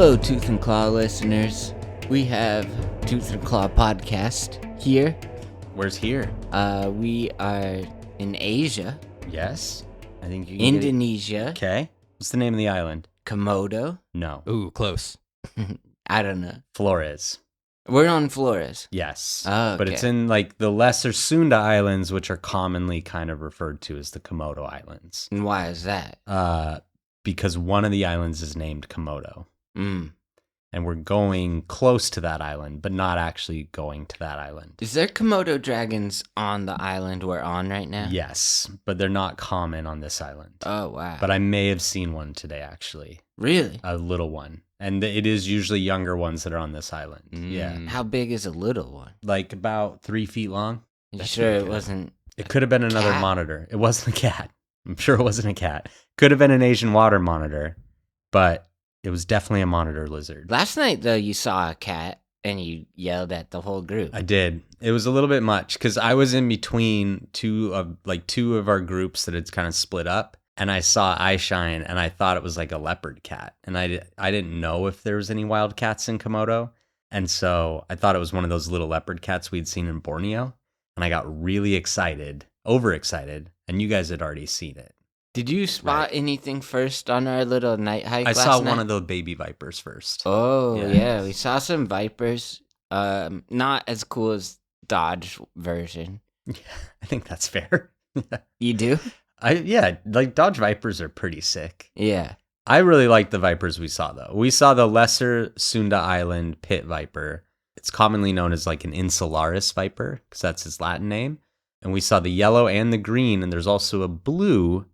Hello, Tooth and Claw listeners. We have Tooth and Claw podcast here. Where's here? We are in Asia. Yes. I think you can Indonesia. Okay. What's the name of the island? Komodo. No. Ooh, close. I don't know. Flores. We're on Flores. Yes. Oh, okay. But it's in like the Lesser Sunda Islands, which are commonly kind of referred to as the Komodo Islands. And why is that? Because one of the islands is named Komodo. Mm. And we're going close to that island, but not actually going to that island. Is there Komodo dragons on the island we're on right now? Yes, but they're not common on this island. Oh, wow. But I may have seen one today, actually. Really? A little one. And it is usually younger ones that are on this island. Yeah. How big is a little one? Like about 3 feet long. You sure it wasn't? It could have been another cat? monitor. It wasn't a cat. I'm sure it wasn't a cat. Could have been an Asian water monitor, but it was definitely a monitor lizard. Last night, though, you saw a cat and you yelled at the whole group. I did. It was a little bit much because I was in between two of our groups that had kind of split up, and I saw Eyeshine, and I thought it was like a leopard cat, and I didn't know if there was any wild cats in Komodo, and so I thought it was one of those little leopard cats we'd seen in Borneo, and I got really excited, overexcited, and you guys had already seen it. Did you spot anything first on our little night hike I last saw night? one of the baby vipers first. Oh, yeah. We saw some vipers. Not as cool as Dodge version. Yeah, I think that's fair. You do? Like Dodge Vipers are pretty sick. Yeah. I really like the vipers we saw, though. We saw the Lesser Sunda Island pit viper. It's commonly known as like an insularis viper, because that's its Latin name. And we saw the yellow and the green, and there's also a blue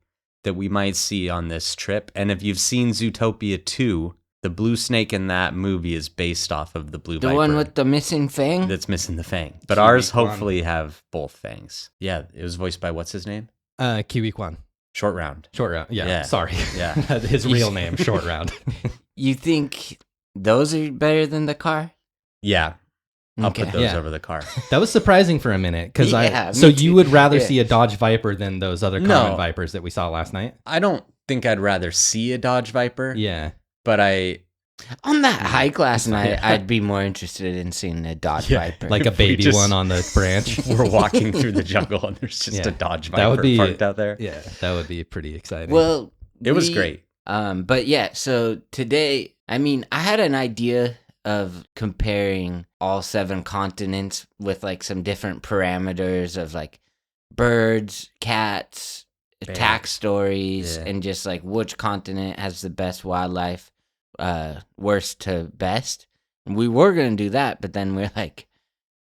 that we might see on this trip. And if you've seen Zootopia 2, the blue snake in that movie is based off of the blue viper. The one with the missing fang? That's missing the fang. But ours hopefully have both fangs. Yeah, it was voiced by what's his name? Kiwi Kwan. Short Round. Short Round. Yeah. Yeah. Sorry. Yeah. His real name, Short Round. You think those are better than the car? Yeah. I'll Okay. put those Yeah. over the car. That was surprising for a minute because Yeah, So me you too. would rather Yeah. see a Dodge Viper than those other No. common Vipers that we saw last night? I don't think I'd rather see a Dodge Viper. Yeah. But On that hike last night, I'd be more interested in seeing a Dodge Yeah, Viper. Like a If we baby just- one on the branch. we're walking through the jungle and there's just Yeah. a Dodge That would Viper be- parked out there. Yeah. That would be pretty exciting. Well, It was great. But yeah, so today, I mean, I had an idea of comparing all 7 continents with like some different parameters of like birds, cats, attack Bears. stories, Yeah. and just like which continent has the best wildlife, worst to best. And we were going to do that, but then we're like,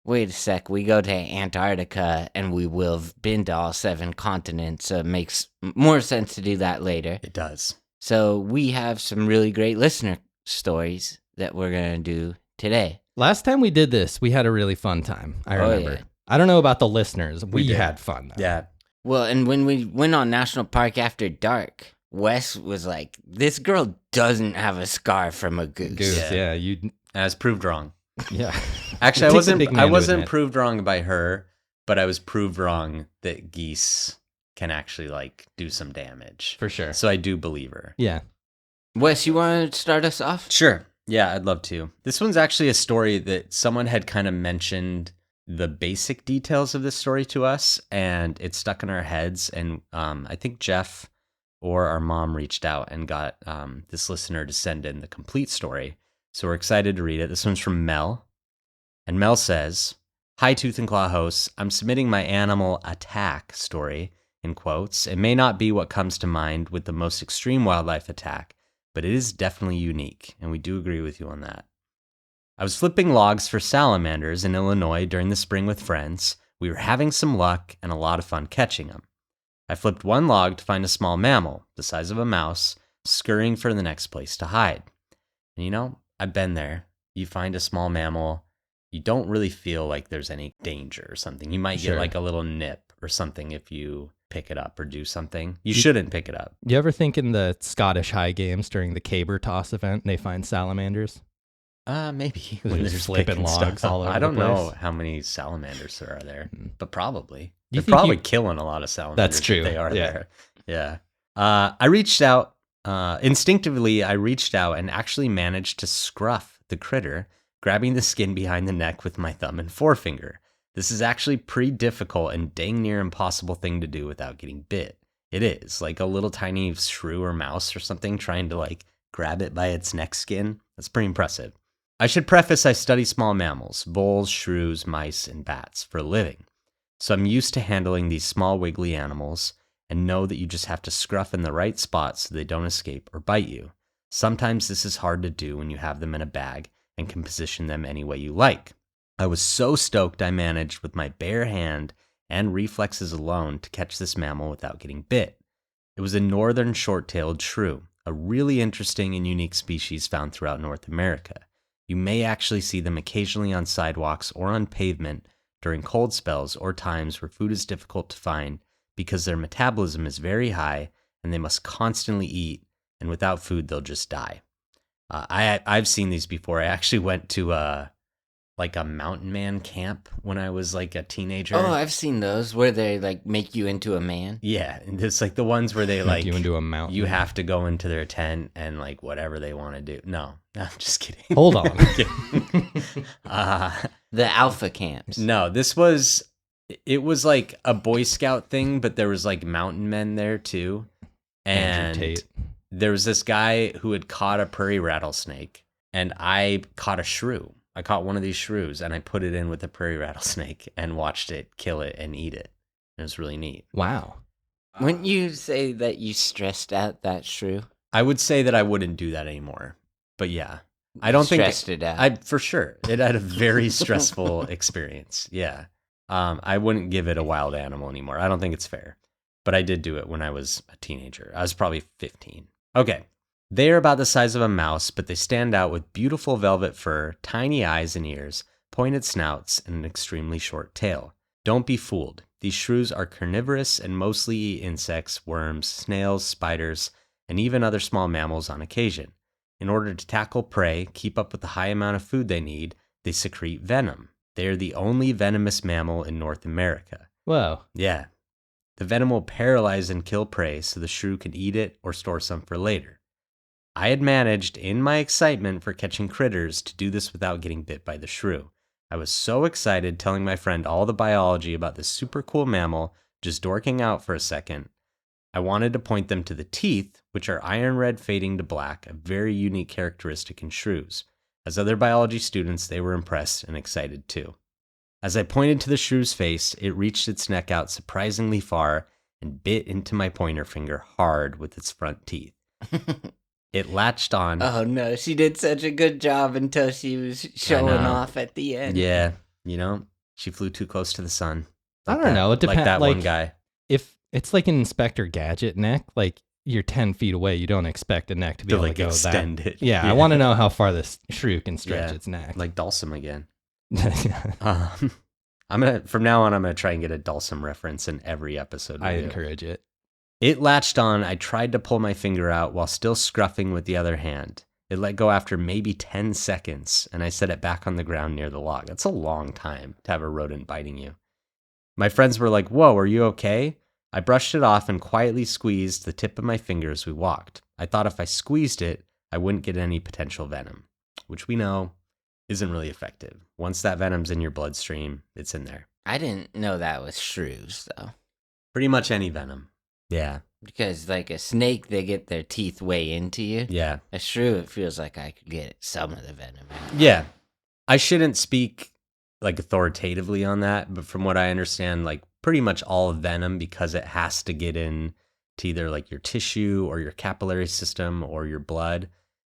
wait a sec, we go to Antarctica and we will have been to all 7 continents, so it makes more sense to do that later. It does. So we have some really great listener stories that we're going to do today. last time we did this, we had a really fun time. I remember. yeah. I don't know about the listeners. We did. had fun, though. Yeah. Well, and when we went on National Park after dark, Wes was like, this girl doesn't have a scar from a goose. Goose, Yeah. yeah. You, And I was proved wrong. yeah. Actually, It takes a big man I to wasn't admit. proved wrong by her, but I was proved wrong that geese can actually like do some damage. For sure. So I do believe her. Yeah. Wes, you want to start us off? Sure. Yeah, I'd love to. This one's actually a story that someone had kind of mentioned the basic details of this story to us, and it stuck in our heads. And I think Jeff or our mom reached out and got this listener to send in the complete story. So we're excited to read it. This one's from Mel. And Mel says, "Hi, Tooth and Claw hosts. I'm submitting my animal attack story, in quotes. It may not be what comes to mind with the most extreme wildlife attack, but it is definitely unique, and we do agree with you on that. I was flipping logs for salamanders in Illinois during the spring with friends. We were having some luck and a lot of fun catching them. I flipped one log to find a small mammal, the size of a mouse, scurrying for the next place to hide. And you know, I've been there. You find a small mammal, you don't really feel like there's any danger or something. You might Sure. get like a little nip or something if you pick it up or do something. You shouldn't pick it up. You ever think in the Scottish High Games during the caber toss event, they find salamanders? Maybe. They're When just there's flipping picking logs stuff all up. over I don't the know place. how many salamanders there are there, but probably. You They're think probably you- killing a lot of salamanders. That's if true, They are yeah. there. Yeah. I reached out Instinctively, I reached out and actually managed to scruff the critter, grabbing the skin behind the neck with my thumb and forefinger. This is actually pretty difficult and dang near impossible thing to do without getting bit. It is, like a little tiny shrew or mouse or something trying to like grab it by its neck skin. That's pretty impressive. I should preface I study small mammals, voles, shrews, mice, and bats for a living. So I'm used to handling these small wiggly animals and know that you just have to scruff in the right spot so they don't escape or bite you. Sometimes this is hard to do when you have them in a bag and can position them any way you like. I was so stoked I managed with my bare hand and reflexes alone to catch this mammal without getting bit. It was a northern short-tailed shrew, a really interesting and unique species found throughout North America. You may actually see them occasionally on sidewalks or on pavement during cold spells or times where food is difficult to find because their metabolism is very high and they must constantly eat, and without food they'll just die. I've seen these before. I actually went to like a mountain man camp when I was like a teenager. Oh, I've seen those where they like make you into a man. Yeah, and it's like the ones where they Make like you into a mountain. you have to go into their tent and like whatever they want to do. No, I'm just kidding. Hold on. I'm kidding. The alpha camps. No, it was like a Boy Scout thing, but there was like mountain men there too. Andrew And Tate. there was this guy who had caught a prairie rattlesnake, and I caught a shrew. I caught one of these shrews and I put it in with a prairie rattlesnake and watched it kill it and eat it. It was really neat. Wow. Wouldn't you say that you stressed out that shrew? I would say that I wouldn't do that anymore. But yeah, I don't think stressed it out. I for sure. It had a very stressful experience. Yeah. I wouldn't give it a wild animal anymore. I don't think it's fair. But I did do it when I was a teenager. I was probably 15. Okay. They are about the size of a mouse, but they stand out with beautiful velvet fur, tiny eyes and ears, pointed snouts, and an extremely short tail. Don't be fooled. These shrews are carnivorous and mostly eat insects, worms, snails, spiders, and even other small mammals on occasion. In order to tackle prey, keep up with the high amount of food they need, they secrete venom. They are the only venomous mammal in North America. Whoa. Yeah. The venom will paralyze and kill prey so the shrew can eat it or store some for later. I had managed, in my excitement for catching critters, to do this without getting bit by the shrew. I was so excited telling my friend all the biology about this super cool mammal, just dorking out for a second. I wanted to point them to the teeth, which are iron red fading to black, a very unique characteristic in shrews. As other biology students, they were impressed and excited too. As I pointed to the shrew's face, it reached its neck out surprisingly far and bit into my pointer finger hard with its front teeth. It latched on. Oh no, she did such a good job until she was showing off at the end. Yeah, she flew too close to the sun. I don't know. It depends. Like that one guy. If it's like an Inspector Gadget neck, like you're 10 feet away, you don't expect a neck to be able like to go extend that. it. Yeah, I want to know how far this shrew can stretch its neck. Like Dulcim again. From now on, I'm gonna try and get a Dulcim reference in every episode. I encourage it. It latched on. I tried to pull my finger out while still scruffing with the other hand. It let go after maybe 10 seconds, and I set it back on the ground near the log. That's a long time to have a rodent biting you. My friends were like, "Whoa, are you okay?" I brushed it off and quietly squeezed the tip of my finger as we walked. I thought if I squeezed it, I wouldn't get any potential venom, which we know isn't really effective. Once that venom's in your bloodstream, it's in there. I didn't know that was shrews, though. Pretty much any venom. Yeah. Because, like, a snake, they get their teeth way into you. Yeah. A shrew, it feels like I could get some of the venom out. Yeah. I shouldn't speak, like, authoritatively on that, but from what I understand, like, pretty much all venom, because it has to get in to either, like, your tissue or your capillary system or your blood,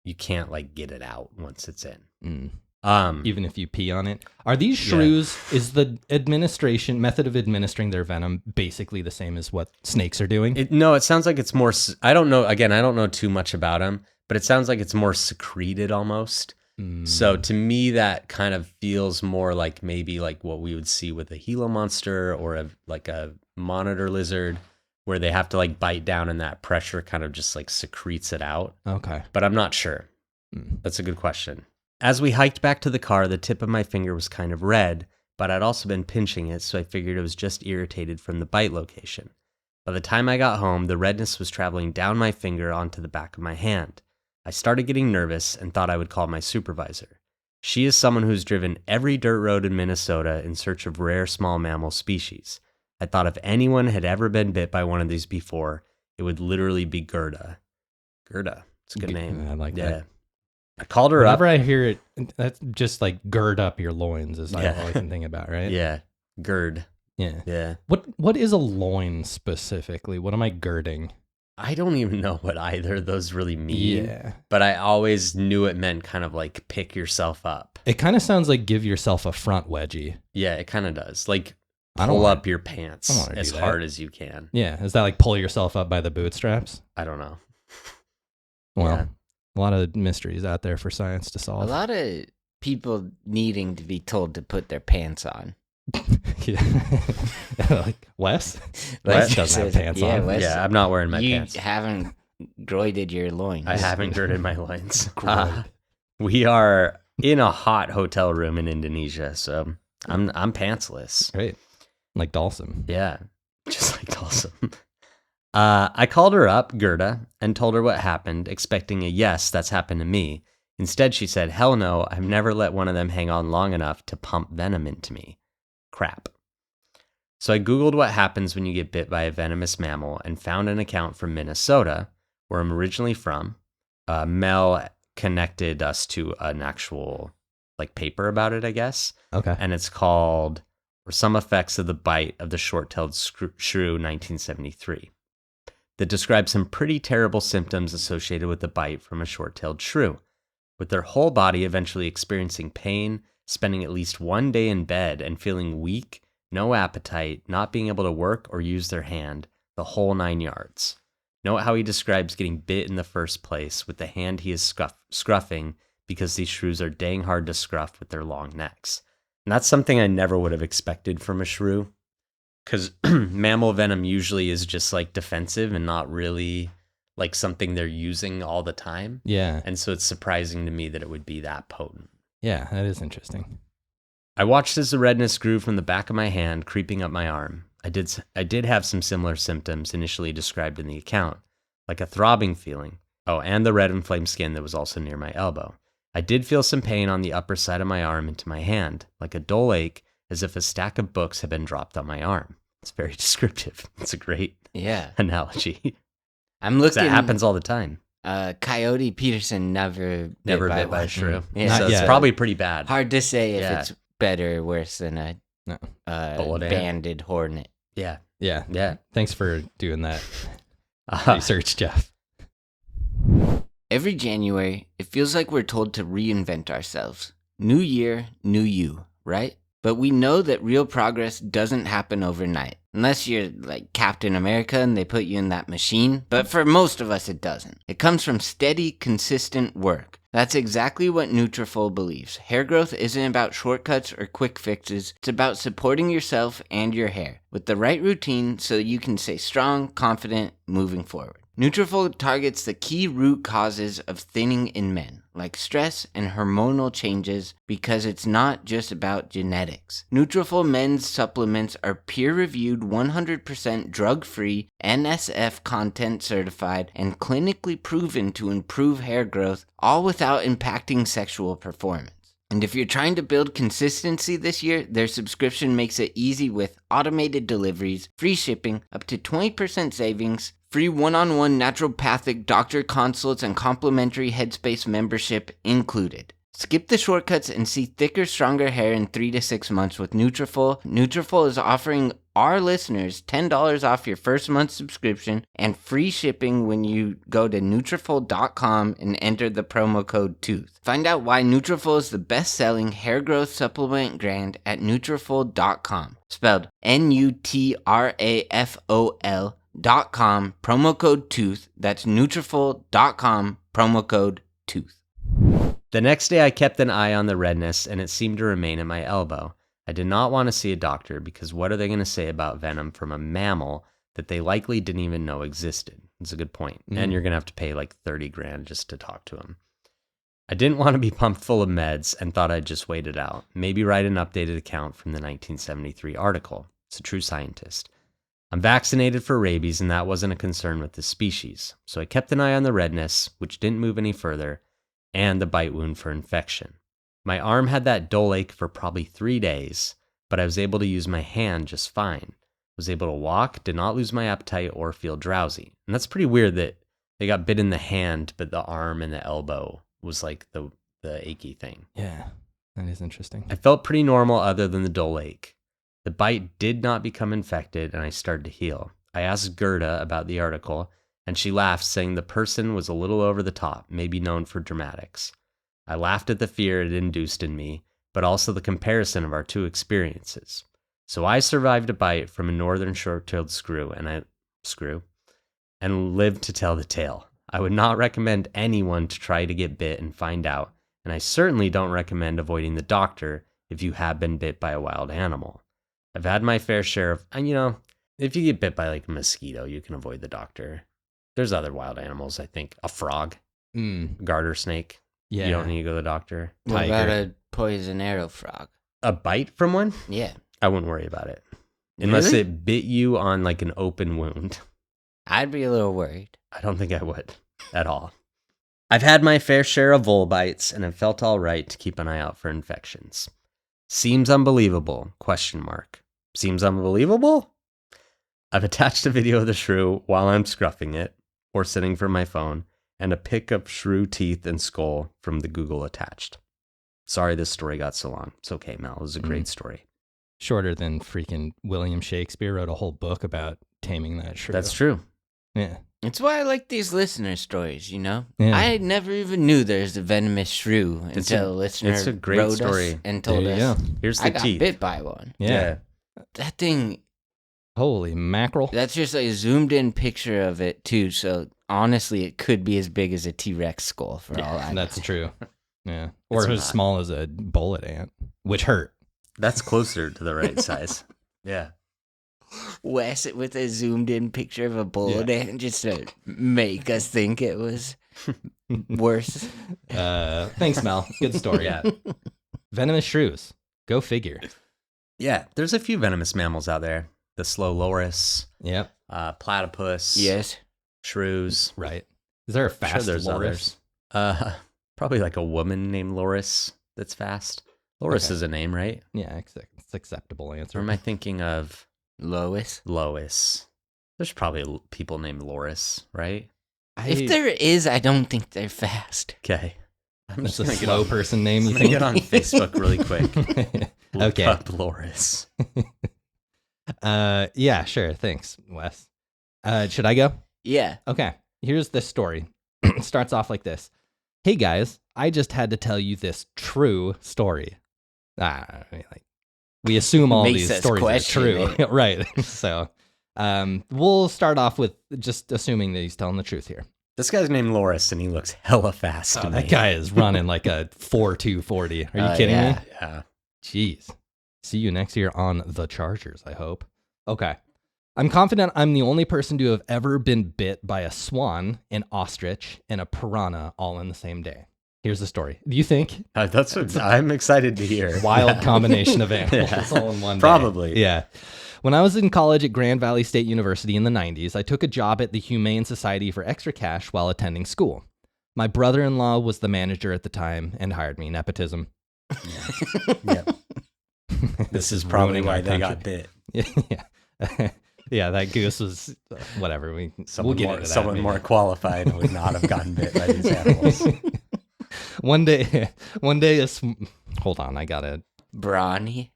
you can't, like, get it out once it's in. Even if you pee on it. Are these shrews, is the method of administering their venom basically the same as what snakes are doing? No, it sounds like it's more, I don't know too much about them, but it sounds like it's more secreted almost. So to me, that kind of feels more like maybe like what we would see with a Gila monster or a monitor lizard, where they have to like bite down and that pressure kind of just like secretes it out. Okay. But I'm not sure. That's a good question. As we hiked back to the car, the tip of my finger was kind of red, but I'd also been pinching it, so I figured it was just irritated from the bite location. By the time I got home, the redness was traveling down my finger onto the back of my hand. I started getting nervous and thought I would call my supervisor. She is someone who's driven every dirt road in Minnesota in search of rare small mammal species. I thought if anyone had ever been bit by one of these before, it would literally be Gerda. Gerda. It's a good name. I like that. I called her Whenever up. I hear it, that's just like gird up your loins is all I can think about, right? Yeah. Gird. Yeah. Yeah. What is a loin specifically? What am I girding? I don't even know what either of those really mean. Yeah. But I always knew it meant kind of like pick yourself up. It kind of sounds like give yourself a front wedgie. Yeah, it kind of does. Like I don't pull wanna- up your pants I don't wanna as do that. hard as you can. Yeah. Is that like pull yourself up by the bootstraps? I don't know. Well, Yeah. a lot of mysteries out there for science to A solve. lot of people needing to be told to put their pants on. Yeah. Like Wes? Like Wes you doesn't have said, pants yeah, on. Wes, Yeah, I'm not wearing my you pants. haven't groided your loins. I haven't girded my loins. Groid. We are in a hot hotel room in Indonesia, so I'm pantsless. Great. Like Dawson. Yeah, just like Dawson. I called her up, Gerda, and told her what happened, expecting a yes, that's happened to me. Instead, she said, hell no, I've never let one of them hang on long enough to pump venom into me. Crap. So I Googled what happens when you get bit by a venomous mammal and found an account from Minnesota, where I'm originally from. Mel connected us to an actual like paper about it, I guess. Okay. And it's called Some Effects of the Bite of the Short-Tailed Shrew 1973. That describes some pretty terrible symptoms associated with the bite from a short-tailed shrew, with their whole body eventually experiencing pain, spending at least one day in bed and feeling weak, no appetite, not being able to work or use their hand, the whole 9 yards. Note how he describes getting bit in the first place with the hand he is scruffing because these shrews are dang hard to scruff with their long necks. And that's something I never would have expected from a shrew, because mammal venom usually is just like defensive and not really like something they're using all the time. Yeah. And so it's surprising to me that it would be that potent. Yeah, that is interesting. I watched as the redness grew from the back of my hand, creeping up my arm. I did have some similar symptoms initially described in the account, like a throbbing feeling. Oh, and the red inflamed skin that was also near my elbow. I did feel some pain on the upper side of my arm into my hand, like a dull ache, as if a stack of books had been dropped on my arm. It's very descriptive. It's a great analogy. I'm looking. That happens all the time. Coyote Peterson never Bit by one. a shrew. Yeah. So it's yet. probably pretty bad. Hard to say if Yeah. it's better or worse than a Bullet ant. banded hornet. Yeah. Yeah. Yeah. Thanks for doing that research, Jeff. Every January, it feels like we're told to reinvent ourselves. New year, new you, right? But we know that real progress doesn't happen overnight. Unless you're like Captain America and they put you in that machine. But for most of us, it doesn't. It comes from steady, consistent work. That's exactly what Nutrafol believes. Hair growth isn't about shortcuts or quick fixes. It's about supporting yourself and your hair with the right routine so you can stay strong, confident, moving forward. Nutrafol targets the key root causes of thinning in men, like stress and hormonal changes, because it's not just about genetics. Nutrafol men's supplements are peer-reviewed, 100% drug-free, NSF content certified, and clinically proven to improve hair growth, all without impacting sexual performance. And if you're trying to build consistency this year, their subscription makes it easy with automated deliveries, free shipping, up to 20% savings, free one-on-one naturopathic doctor consults, and complimentary Headspace membership included. Skip the shortcuts and see thicker, stronger hair in 3 to 6 months with Nutrafol. Nutrafol is offering our listeners $10 off your first month subscription and free shipping when you go to Nutrafol.com and enter the promo code TOOTH. Find out why Nutrafol is the best-selling hair growth supplement brand at Nutrafol.com. Spelled Nutrafol.com, promo code TOOTH. That's Nutrafol.com, promo code TOOTH. The next day, I kept an eye on the redness, and it seemed to remain at my elbow. I did not want to see a doctor because what are they going to say about venom from a mammal that they likely didn't even know existed? That's a good point. And you're going to have to pay like $30,000 just to talk to him. I didn't want to be pumped full of meds and thought I'd just wait it out. Maybe write an updated account from the 1973 article. It's a true scientist. I'm vaccinated for rabies, and that wasn't a concern with this species. So I kept an eye on the redness, which didn't move any further, and the bite wound for infection. My arm had that dull ache for probably 3 days, but I was able to use my hand just fine. Was able to walk, did not lose my appetite or feel drowsy. And that's pretty weird that they got bit in the hand, but the arm and the elbow was like the achy thing. Yeah, that is interesting. I felt pretty normal other than the dull ache. The bite did not become infected, and I started to heal. I asked Gerda about the article, and she laughed, saying the person was a little over the top, maybe known for dramatics. I laughed at the fear it induced in me, but also the comparison of our two experiences. So I survived a bite from a northern short-tailed screw, and lived to tell the tale. I would not recommend anyone to try to get bit and find out, and I certainly don't recommend avoiding the doctor if you have been bit by a wild animal. I've had my fair share of, if you get bit by like a mosquito, you can avoid the doctor. There's other wild animals, I think. A frog, garter snake. Yeah. You don't need to go to the doctor. What about a poison arrow frog? A bite from one? Yeah. I wouldn't worry about it. Unless Really? it bit you on like an open wound. I'd be a little worried. I don't think I would at all. I've had my fair share of vole bites and have felt all right to keep an eye out for infections. Seems unbelievable, ? Seems unbelievable? I've attached a video of the shrew while I'm scruffing it, or sitting for my phone, and a pic of shrew teeth and skull from the Google attached. Sorry this story got so long. It's okay, Mel. It was a great story. Shorter than freaking William Shakespeare wrote a whole book about taming that shrew. That's true. Yeah. It's why I like these listener stories, you know? Yeah. I never even knew there's a venomous shrew until a listener it's a great wrote story. us and told There you us. go. Here's the I got teeth. bit by one. Yeah. That thing, Holy mackerel. that's just a zoomed in picture of it, too. So honestly, it could be as big as a T-Rex skull for all I know. That's true. Yeah. Or It's as not. small as a bullet ant, which hurt. That's closer to the right size. Yeah. Wes with a zoomed in picture of a bullet ant just to make us think it was worse. Thanks, Mel. Good story. Yeah. Venomous shrews. Go figure. Yeah. There's a few venomous mammals out there. The slow loris, Yep. platypus, Yes. shrews. Right. Is there a I'm sure fast there's loris? others. Probably like a woman named Loris that's fast. Loris Okay. is a name, right? Yeah, it's acceptable answer. Or am I thinking of Lois. Lois? There's probably people named Loris, right? If there is, I don't think they're fast. Okay. I'm That's just a gonna get slow on, person name, you I'm gonna think? get on Facebook really quick. Look Okay. up Loris. Yeah, sure. Thanks, Wes. Should I go? Yeah. Okay. Here's the story. It starts off like this. Hey guys, I just had to tell you this true story. We assume all Makes these us stories are question true. it. Right. So we'll start off with just assuming that he's telling the truth here. This guy's named Loris, and he looks hella fast to me. That guy is running like a 4.240. Are you kidding yeah. me? Yeah. Jeez. See you next year on the Chargers, I hope. Okay. I'm confident I'm the only person to have ever been bit by a swan, an ostrich, and a piranha all in the same day. Here's the story. Do you think? That's what I'm excited to hear. Wild combination of animals Yeah. all in one day. Probably. Yeah. When I was in college at Grand Valley State University in the 90s, I took a job at the Humane Society for extra cash while attending school. My brother-in-law was the manager at the time and hired me. Nepotism. Yeah. This is probably ruining why our they got country. bit. Yeah. Yeah, that goose was whatever. We'll Someone get more, into that. someone maybe. more qualified would not have gotten bit by these animals. One day, hold on, I gotta. Brawny.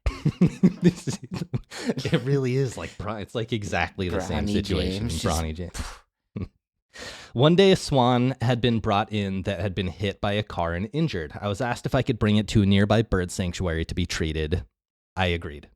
It really is like it's like exactly the same Brawny situation. James, Brawny James. One day, a swan had been brought in that had been hit by a car and injured. I was asked if I could bring it to a nearby bird sanctuary to be treated. I agreed.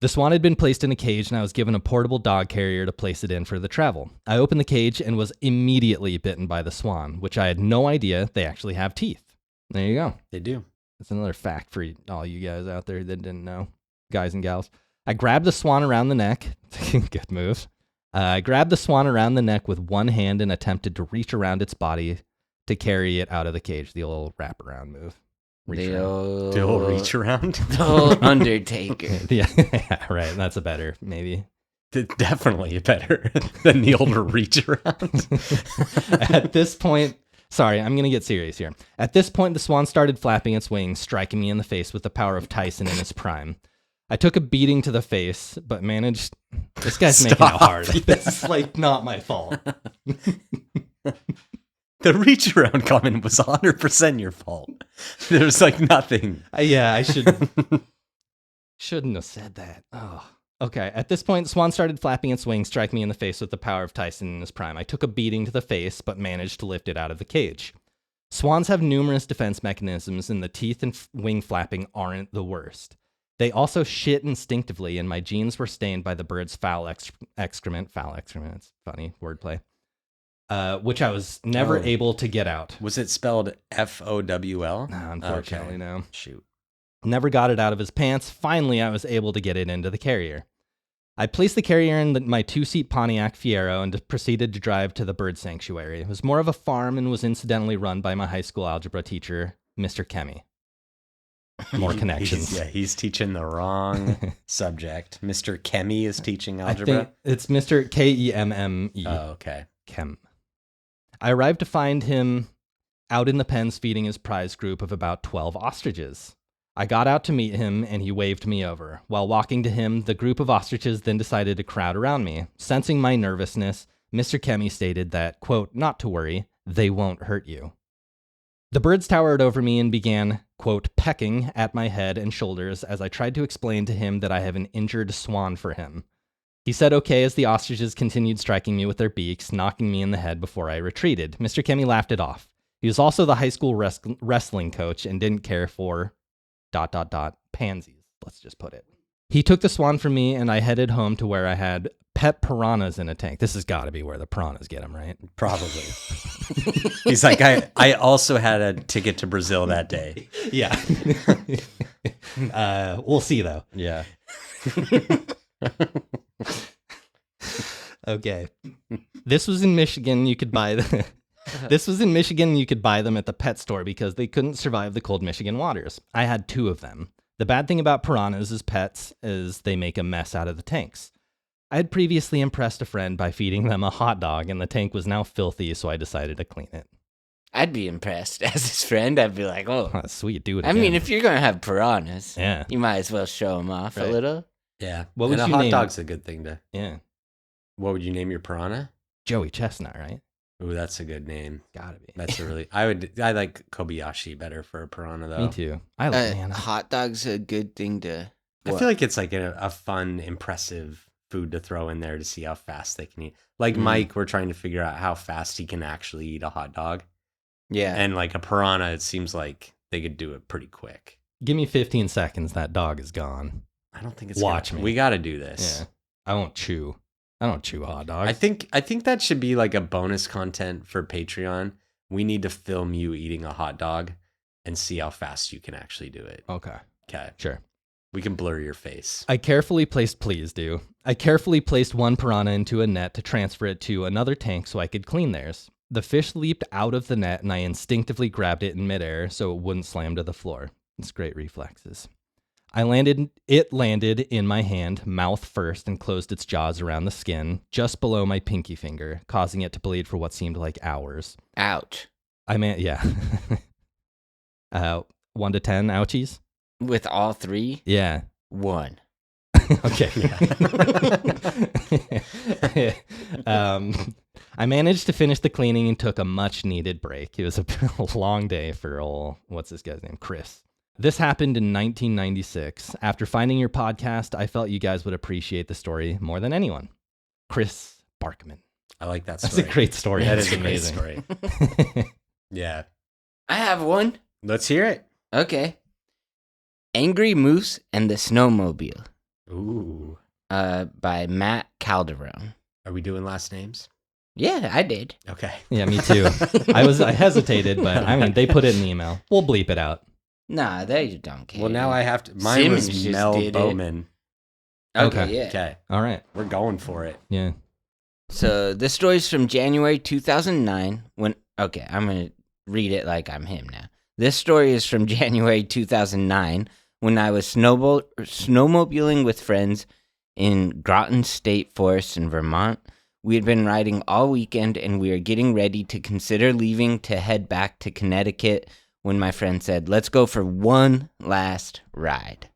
The swan had been placed in a cage, and I was given a portable dog carrier to place it in for the travel. I opened the cage and was immediately bitten by the swan, which I had no idea they actually have teeth. There you go. They do. That's another fact for all you guys out there that didn't know, guys and gals. I grabbed the swan around the neck. Good move. I grabbed the swan around the neck with one hand and attempted to reach around its body to carry it out of the cage. The old wraparound move. Reach The around. The old reach around. the old Undertaker. Yeah, right. That's a better, maybe. Definitely better than the older reach around. At this point, sorry, I'm going to get serious here. At this point, the swan started flapping its wings, striking me in the face with the power of Tyson in his prime. I took a beating to the face, but managed... This guy's making it hard. Yeah. This is like not my fault. The reach around comment was 100% your fault. There's like nothing. Yeah, I shouldn't have said that. Oh. Okay, at this point, Swan started flapping its wings, striking me in the face with the power of Tyson in his prime. I took a beating to the face, but managed to lift it out of the cage. Swans have numerous defense mechanisms, and the teeth and wing flapping aren't the worst. They also shit instinctively, and my jeans were stained by the bird's foul excrement. Foul excrement, it's funny, wordplay. Which I was never able to get out. Was it spelled Fowl? No, unfortunately, no. Shoot. Never got it out of his pants. Finally, I was able to get it into the carrier. I placed the carrier in my two-seat Pontiac Fiero and proceeded to drive to the bird sanctuary. It was more of a farm and was incidentally run by my high school algebra teacher, Mr. Kemi. More connections. He's teaching the wrong subject. Mr. Kemi is teaching algebra? I think it's Mr. Kemme. Oh, okay. Kem. I arrived to find him out in the pens feeding his prize group of about 12 ostriches. I got out to meet him, and he waved me over. While walking to him, the group of ostriches then decided to crowd around me. Sensing my nervousness, Mr. Kemi stated that, quote, not to worry, they won't hurt you. The birds towered over me and began, quote, pecking at my head and shoulders as I tried to explain to him that I have an injured swan for him. He said okay as the ostriches continued striking me with their beaks, knocking me in the head before I retreated. Mr. Kemi laughed it off. He was also the high school wrestling coach and didn't care for... pansies, let's just put it. He took the swan from me, and I headed home to where I had pet piranhas in a tank. This has got to be where the piranhas get them, right? Probably. He's like, I also had a ticket to Brazil that day. Yeah. We'll see, though. Yeah. Okay. This was in Michigan. You could buy This was in Michigan. You could buy them at the pet store because they couldn't survive the cold Michigan waters. I had 2 of them. The bad thing about piranhas as pets is they make a mess out of the tanks. I had previously impressed a friend by feeding them a hot dog, and the tank was now filthy, so I decided to clean it. I'd be impressed as his friend. I'd be like, oh, sweet, do it I again. mean, if you're going to have piranhas, Yeah. you might as well show them off a Right. little. Yeah. What would and you a hot name dog's a good thing to... Yeah. What would you name your piranha? Joey Chestnut, right? Ooh, that's a good name. Gotta be. That's a really... I like Kobayashi better for a piranha, though. Me too. I man, Hot dog's a good thing to... I feel like it's like a fun, impressive food to throw in there to see how fast they can eat. Like Mike, we're trying to figure out how fast he can actually eat a hot dog. Yeah. And like a piranha, it seems like they could do it pretty quick. give me 15 seconds. That dog is gone. I don't think it's Watch me. We got to do this. Yeah. I won't chew. I don't chew hot dogs. I think that should be like a bonus content for Patreon. We need to film you eating a hot dog and see how fast you can actually do it. Okay. Okay. Sure. We can blur your face. I carefully placed one piranha into a net to transfer it to another tank so I could clean theirs. The fish leaped out of the net and I instinctively grabbed it in midair so it wouldn't slam to the floor. It's great reflexes. It landed in my hand, mouth first, and closed its jaws around the skin, just below my pinky finger, causing it to bleed for what seemed like hours. Ouch. Yeah. 1 to 10 ouchies? With all 3? Yeah. 1. Okay. I managed to finish the cleaning and took a much needed break. It was a long day for what's this guy's name? Chris. This happened in 1996. After finding your podcast, I felt you guys would appreciate the story more than anyone. Chris Barkman. I like that story. That's a great story. That That's is a great amazing. story. Yeah. I have one. Let's hear it. Okay. Angry Moose and the Snowmobile. Ooh. By Matt Calderon. Are we doing last names? Yeah, I did. Okay. Yeah, me too. I hesitated, but I mean, they put it in the email. We'll bleep it out. Nah, they don't care. Well, now I have to. Mine Simmons was just Mel did it. Bowman. Okay, yeah. Okay. All right. We're going for it. Yeah. So this story's from January 2009. I'm going to read it like I'm him now. This story is from January 2009 when I was snowmobiling with friends in Groton State Forest in Vermont. We had been riding all weekend, and we were getting ready to consider leaving to head back to Connecticut when my friend said, "Let's go for one last ride."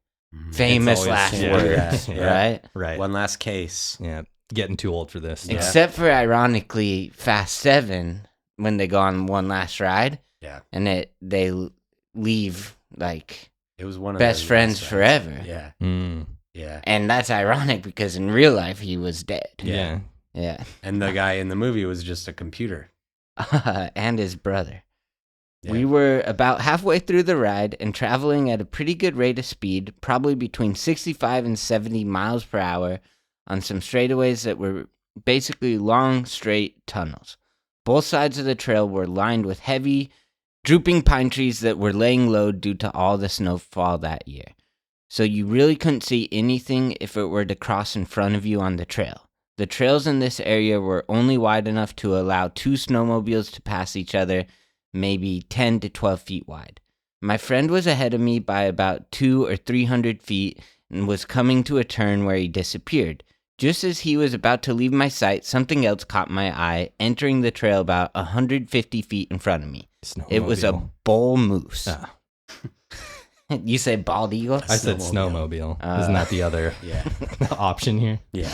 Famous always- last yeah, words, yeah. right? Right. One last case. Yeah. Getting too old for this. Yeah. Except for, ironically, Fast 7, when they go on one last ride, Yeah. and they leave, like, It was one of best those friends last forever. rides. Yeah. Mm, Yeah. And that's ironic because in real life, he was dead. yeah. Yeah. And the guy in the movie was just a computer. And his brother. Yeah. We were about halfway through the ride and traveling at a pretty good rate of speed, probably between 65 and 70 miles per hour on some straightaways that were basically long, straight tunnels. Both sides of the trail were lined with heavy, drooping pine trees that were laying low due to all the snowfall that year. So you really couldn't see anything if it were to cross in front of you on the trail. The trails in this area were only wide enough to allow 2 snowmobiles to pass each other, maybe 10 to 12 feet wide. My friend was ahead of me by about 200 or 300 feet and was coming to a turn where he disappeared. Just as he was about to leave my sight, something else caught my eye, entering the trail about 150 feet in front of me. It was a Snowmobile. bull moose. Ah, You say bald eagle? I said Snowmobile. snowmobile. Isn't that the other Yeah. option here? Yeah.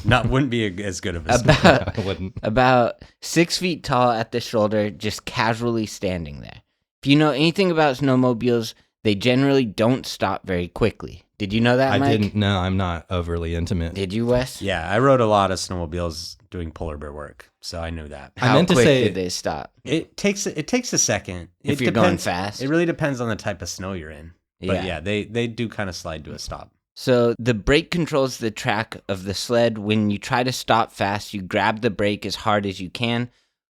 Wouldn't be as good of a About I wouldn't. about 6 feet tall at the shoulder, just casually standing there. If you know anything about snowmobiles, they generally don't stop very quickly. Did you know that, I Mike? didn't. No, I'm not overly intimate. Did you, Wes? Yeah, I rode a lot of snowmobiles doing polar bear work, so I knew that. I How meant to quick say- did they stop? It takes a second. If It you're going depends- fast? It really depends on the type of snow you're in. But yeah, they do kind of slide to a stop. So the brake controls the track of the sled. When you try to stop fast, you grab the brake as hard as you can,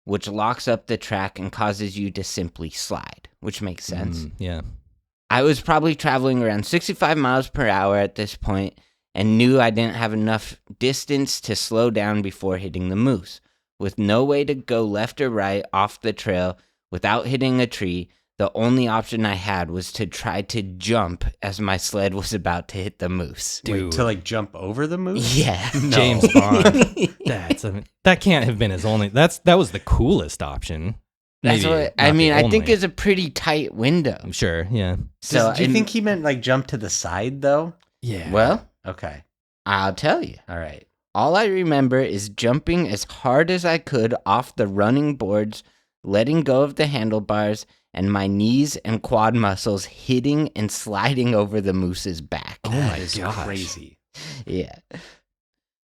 which locks up the track and causes you to simply slide, which makes sense. Yeah. I was probably traveling around 65 miles per hour at this point and knew I didn't have enough distance to slow down before hitting the moose. With no way to go left or right off the trail without hitting a tree, the only option I had was to try to jump as my sled was about to hit the moose. Dude. Wait, to like jump over the moose? Yeah. No. James Bond. That can't have been his only. That was the coolest option. That's Maybe what I not mean. the I think only. it's a pretty tight window. Sure. Yeah. So Do you and- think he meant like jump to the side though? Yeah. Well, Okay. I'll tell you. All right. All I remember is jumping as hard as I could off the running boards, letting go of the handlebars, and my knees and quad muscles hitting and sliding over the moose's back. Oh That my is gosh. crazy. Yeah.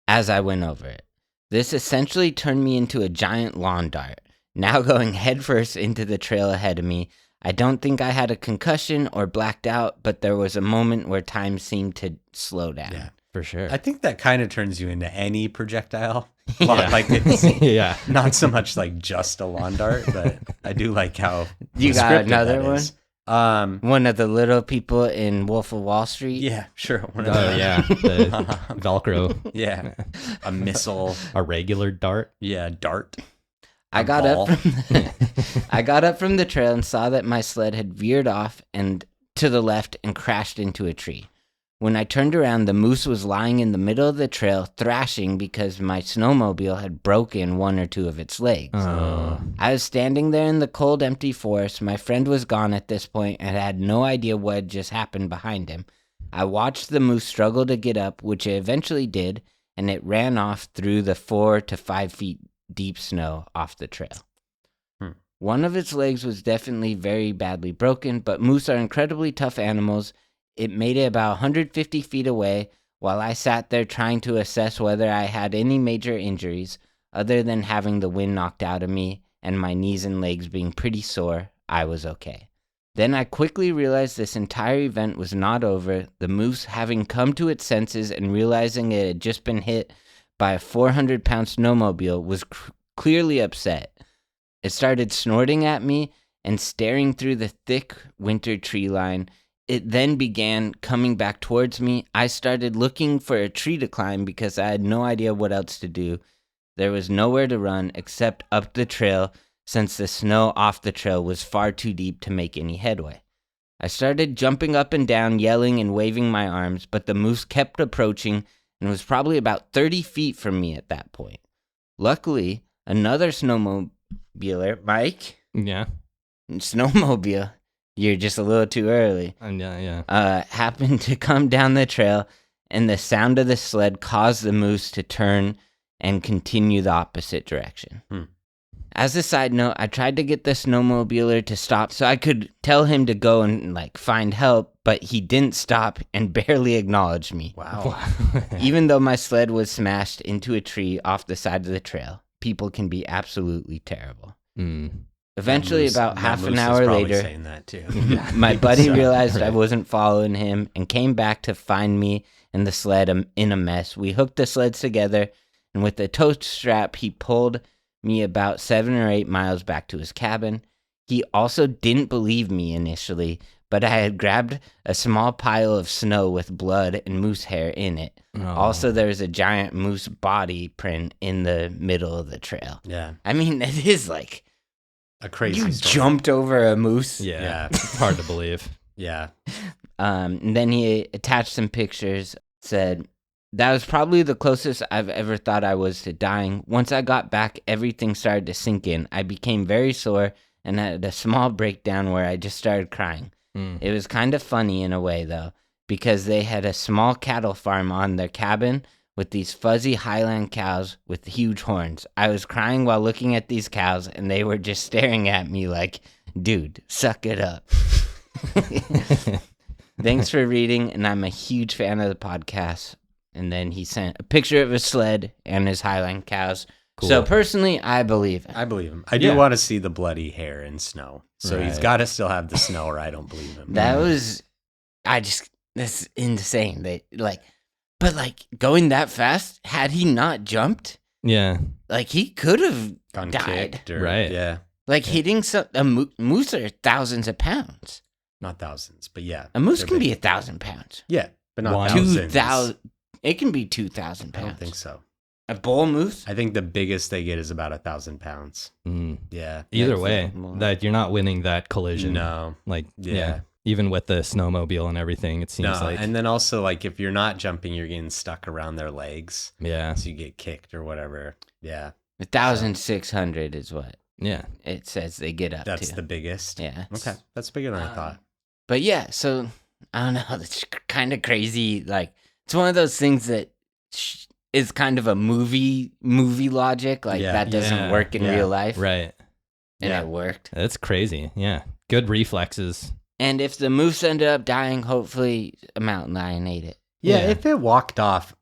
As I went over it, this essentially turned me into a giant lawn dart, now going headfirst into the trail ahead of me. I don't think I had a concussion or blacked out, but there was a moment where time seemed to slow down. Yeah. For sure. I think that kind of turns you into any projectile. Yeah. Like it's yeah. not so much like just a lawn dart, but I do like how You got descriptive another that one? is. One of the little people in Wolf of Wall Street. Yeah, sure. One Oh of them. yeah. The Velcro. Yeah. A missile. A regular dart. Yeah, dart. I A got ball. up from the trail and saw that my sled had veered off and to the left and crashed into a tree. When I turned around, the moose was lying in the middle of the trail, thrashing because my snowmobile had broken one or two of its legs. Oh. I was standing there in the cold, empty forest. My friend was gone at this point and had no idea what had just happened behind him. I watched the moose struggle to get up, which it eventually did, and it ran off through the 4 to 5 feet deep snow off the trail. One of its legs was definitely very badly broken, but moose are incredibly tough animals. It made it about 150 feet away while I sat there trying to assess whether I had any major injuries. Other than having the wind knocked out of me and my knees and legs being pretty sore, I was okay. Then I quickly realized this entire event was not over. The moose, having come to its senses and realizing it had just been hit by a 400-pound snowmobile, was clearly upset. It started snorting at me and staring through the thick winter tree line. It then began coming back towards me. I started looking for a tree to climb because I had no idea what else to do. There was nowhere to run except up the trail, since the snow off the trail was far too deep to make any headway. I started jumping up and down, yelling and waving my arms, but the moose kept approaching, and was probably about 30 feet from me at that point. Luckily, another snowmobiler, Mike, Yeah. snowmobile, you're just a little too early, happened to come down the trail, and the sound of the sled caused the moose to turn and continue the opposite direction. As a side note, I tried to get the snowmobiler to stop so I could tell him to go and like find help, but he didn't stop and barely acknowledged me. Wow. Even though my sled was smashed into a tree off the side of the trail, people can be absolutely terrible. Eventually, about half an hour later, saying that too. my buddy realized I wasn't following him and came back to find me and the sled in a mess. We hooked the sleds together, and with a tow strap, he pulled me about 7 or 8 miles back to his cabin. He also didn't believe me initially, but I had grabbed a small pile of snow with blood and moose hair in it. Also, there was a giant moose body print in the middle of the trail. Yeah. I mean, it is like a crazy you story. jumped over a moose. Yeah. It's hard to believe. Yeah. And then he attached some pictures, said, "That was probably the closest I've ever thought I was to dying. Once I got back, everything started to sink in. I became very sore and had a small breakdown where I just started crying. It was kind of funny in a way, though, because they had a small cattle farm on their cabin with these fuzzy Highland cows with huge horns. I was crying while looking at these cows, and they were just staring at me like, dude, suck it up." Thanks for reading, and I'm a huge fan of the podcast. And then he sent a picture of his sled and his Highland cows. Cool. So personally, I believe him. I believe him. I do want to see the bloody hair and snow. So he's got to still have the snow, or I don't believe him. That's insane. But going that fast, had he not jumped, he could have died. Right. Yeah. Hitting moose are thousands of pounds. Not thousands, but yeah. A moose can be 1,000 pounds. Yeah, but not thousands. 2,000. It can be 2,000 pounds. I don't think so. A bull moose? I think the biggest they get is about 1,000 pounds. Yeah. Either way, that you're not winning that collision. No. Even with the snowmobile and everything, it seems like. And then also, if you're not jumping, you're getting stuck around their legs. Yeah. So you get kicked or whatever. Yeah. 1,600 is what. Yeah. It says they get up to. That's the biggest? Yeah. Okay. That's bigger than I thought. But yeah, so I don't know. It's kind of crazy. It's one of those things that is kind of a movie logic. That doesn't work in real life. Right. And it worked. That's crazy. Yeah. Good reflexes. And if the moose ended up dying, hopefully a mountain lion ate it. Yeah, if it walked off,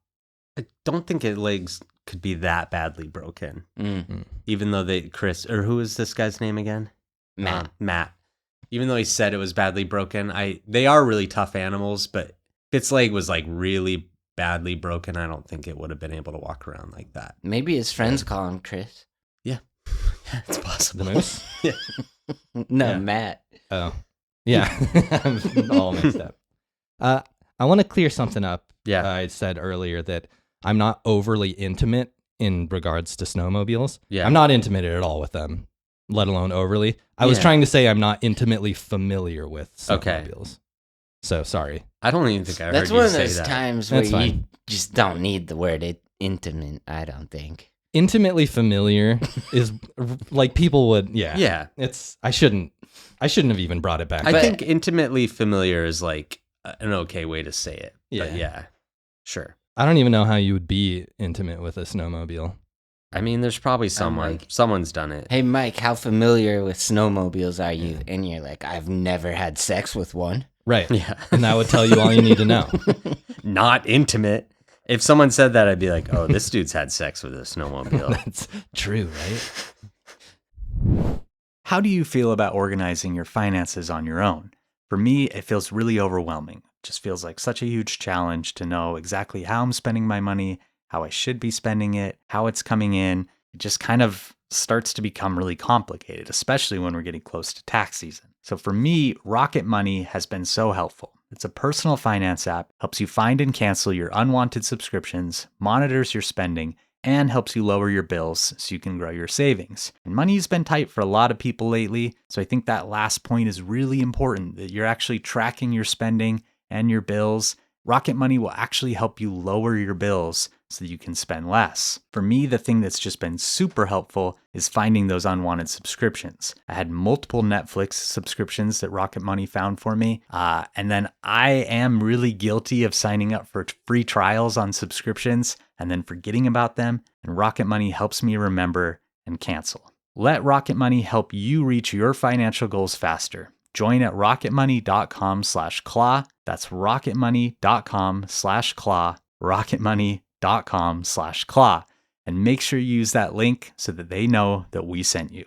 I don't think its legs could be that badly broken. Even though who is this guy's name again? Matt. Even though he said it was badly broken, they are really tough animals, but if its leg was really badly broken, I don't think it would have been able to walk around like that. Maybe his friends call him Chris. Yeah. It's possible. The moose? Yeah. No, Matt. Oh. Yeah. I'm all mixed up. I want to clear something up. Yeah. I said earlier that I'm not overly intimate in regards to snowmobiles. Yeah. I'm not intimate at all with them, let alone overly. I was trying to say I'm not intimately familiar with snowmobiles. Okay. So sorry. I don't even think I heard you say that. That's one of those times where you just don't need the word intimate, I don't think. Intimately familiar is people would, Yeah. I shouldn't have even brought it back. I think intimately familiar is an okay way to say it. Yeah. But yeah. Sure. I don't even know how you would be intimate with a snowmobile. I mean, there's probably someone. Someone's done it. Hey, Mike, how familiar with snowmobiles are you? And you're like, I've never had sex with one. Right. Yeah. And that would tell you all you need to know. Not intimate. If someone said that, I'd be like, oh, this dude's had sex with a snowmobile. That's true, right? How do you feel about organizing your finances on your own? For me, it feels really overwhelming. It just feels like such a huge challenge to know exactly how I'm spending my money, how I should be spending it, how it's coming in. It just kind of starts to become really complicated, especially when we're getting close to tax season. So for me, Rocket Money has been so helpful. It's a personal finance app, helps you find and cancel your unwanted subscriptions, monitors your spending, and helps you lower your bills so you can grow your savings. And money's been tight for a lot of people lately, so I think that last point is really important, that you're actually tracking your spending and your bills Rocket Money will actually help you lower your bills so that you can spend less. For me, the thing that's just been super helpful is finding those unwanted subscriptions. I had multiple Netflix subscriptions that Rocket Money found for me. And then I am really guilty of signing up for free trials on subscriptions and then forgetting about them. And Rocket Money helps me remember and cancel. Let Rocket Money help you reach your financial goals faster. Join at rocketmoney.com/claw. That's rocketmoney.com/claw. rocketmoney.com/claw. And make sure you use that link so that they know that we sent you.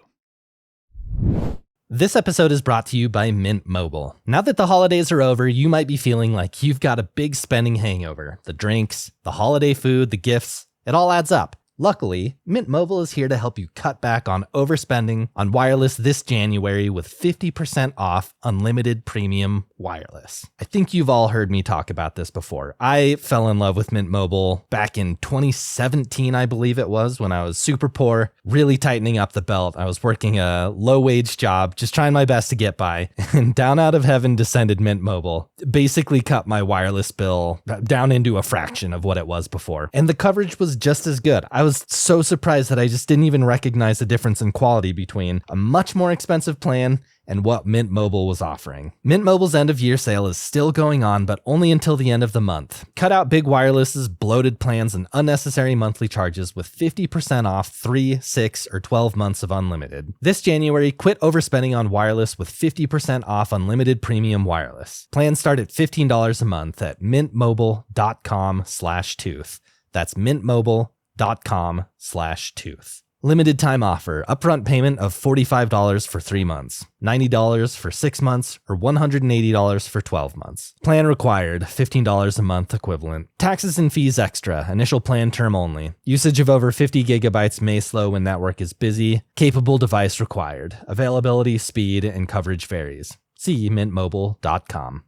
This episode is brought to you by Mint Mobile. Now that the holidays are over, you might be feeling like you've got a big spending hangover. The drinks, the holiday food, the gifts, it all adds up. Luckily, Mint Mobile is here to help you cut back on overspending on wireless this January with 50% off unlimited premium wireless. I think you've all heard me talk about this before. I fell in love with Mint Mobile back in 2017, I believe it was, when I was super poor, really tightening up the belt. I was working a low-wage job, just trying my best to get by, and down out of heaven descended Mint Mobile. Basically cut my wireless bill down into a fraction of what it was before. And the coverage was just as good. I was so surprised that I just didn't even recognize the difference in quality between a much more expensive plan and what Mint Mobile was offering. Mint Mobile's end of year sale is still going on, but only until the end of the month. Cut out big wireless's bloated plans and unnecessary monthly charges with 50% off 3, 6, or 12 months of unlimited. This January, quit overspending on wireless with 50% off unlimited premium wireless. Plans start at $15 a month at mintmobile.com/tooth. That's mintmobile.com/tooth. Limited time offer. Upfront payment of $45 for 3 months, $90 for 6 months, or $180 for 12 months. Plan required, $15 a month equivalent. Taxes and fees extra. Initial plan term only. Usage of over 50 gigabytes may slow when network is busy. Capable device required. Availability, speed, and coverage varies. See mintmobile.com.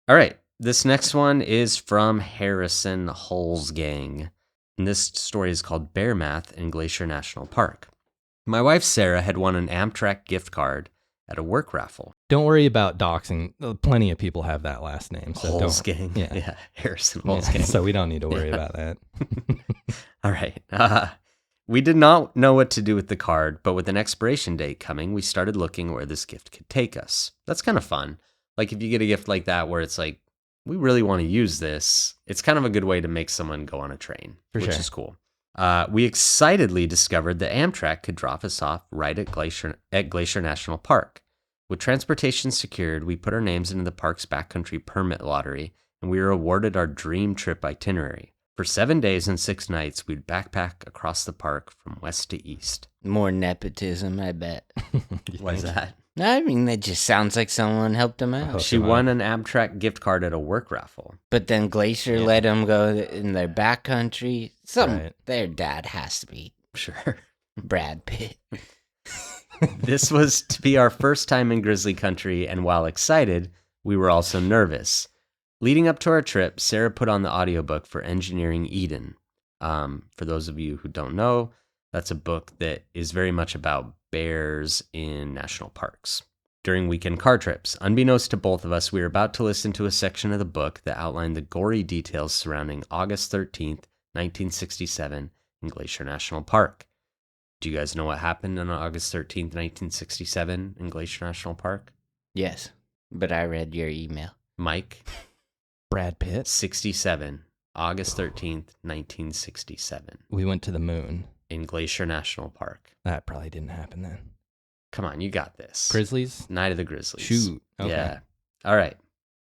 All right. This next one is from Harrison Holzgang. And this story is called Bear Math in Glacier National Park. My wife Sarah had won an Amtrak gift card at a work raffle. Don't worry about doxing. Plenty of people have that last name. So Holzgang. Yeah, Harrison Holzgang. Yeah, so we don't need to worry about that. All right. We did not know what to do with the card, but with an expiration date coming, we started looking where this gift could take us. That's kind of fun. Like if you get a gift like that where it's like, we really want to use this, it's kind of a good way to make someone go on a train, which is cool. We excitedly discovered that Amtrak could drop us off right at Glacier National Park. With transportation secured, we put our names into the park's backcountry permit lottery, and we were awarded our dream trip itinerary. For 7 days and 6 nights, we'd backpack across the park from west to east. More nepotism, I bet. Why is that? I mean, that just sounds like someone helped him out. She won an Amtrak gift card at a work raffle. But then Glacier let them go in their backcountry. Their dad has to be Sure. Brad Pitt. This was to be our first time in Grizzly Country, and while excited, we were also nervous. Leading up to our trip, Sarah put on the audiobook for Engineering Eden. For those of you who don't know, that's a book that is very much about bears in national parks. During weekend car trips, unbeknownst to both of us, we were about to listen to a section of the book that outlined the gory details surrounding August 13th, 1967 in Glacier National Park. Do you guys know what happened on August 13th, 1967 in Glacier National Park? Yes, but I read your email. Mike? Brad Pitt? 67. August 13th, 1967. We went to the moon. In Glacier National Park. That probably didn't happen then. Come on, you got this. Grizzlies? Night of the Grizzlies. Shoot. Okay. Yeah. All right.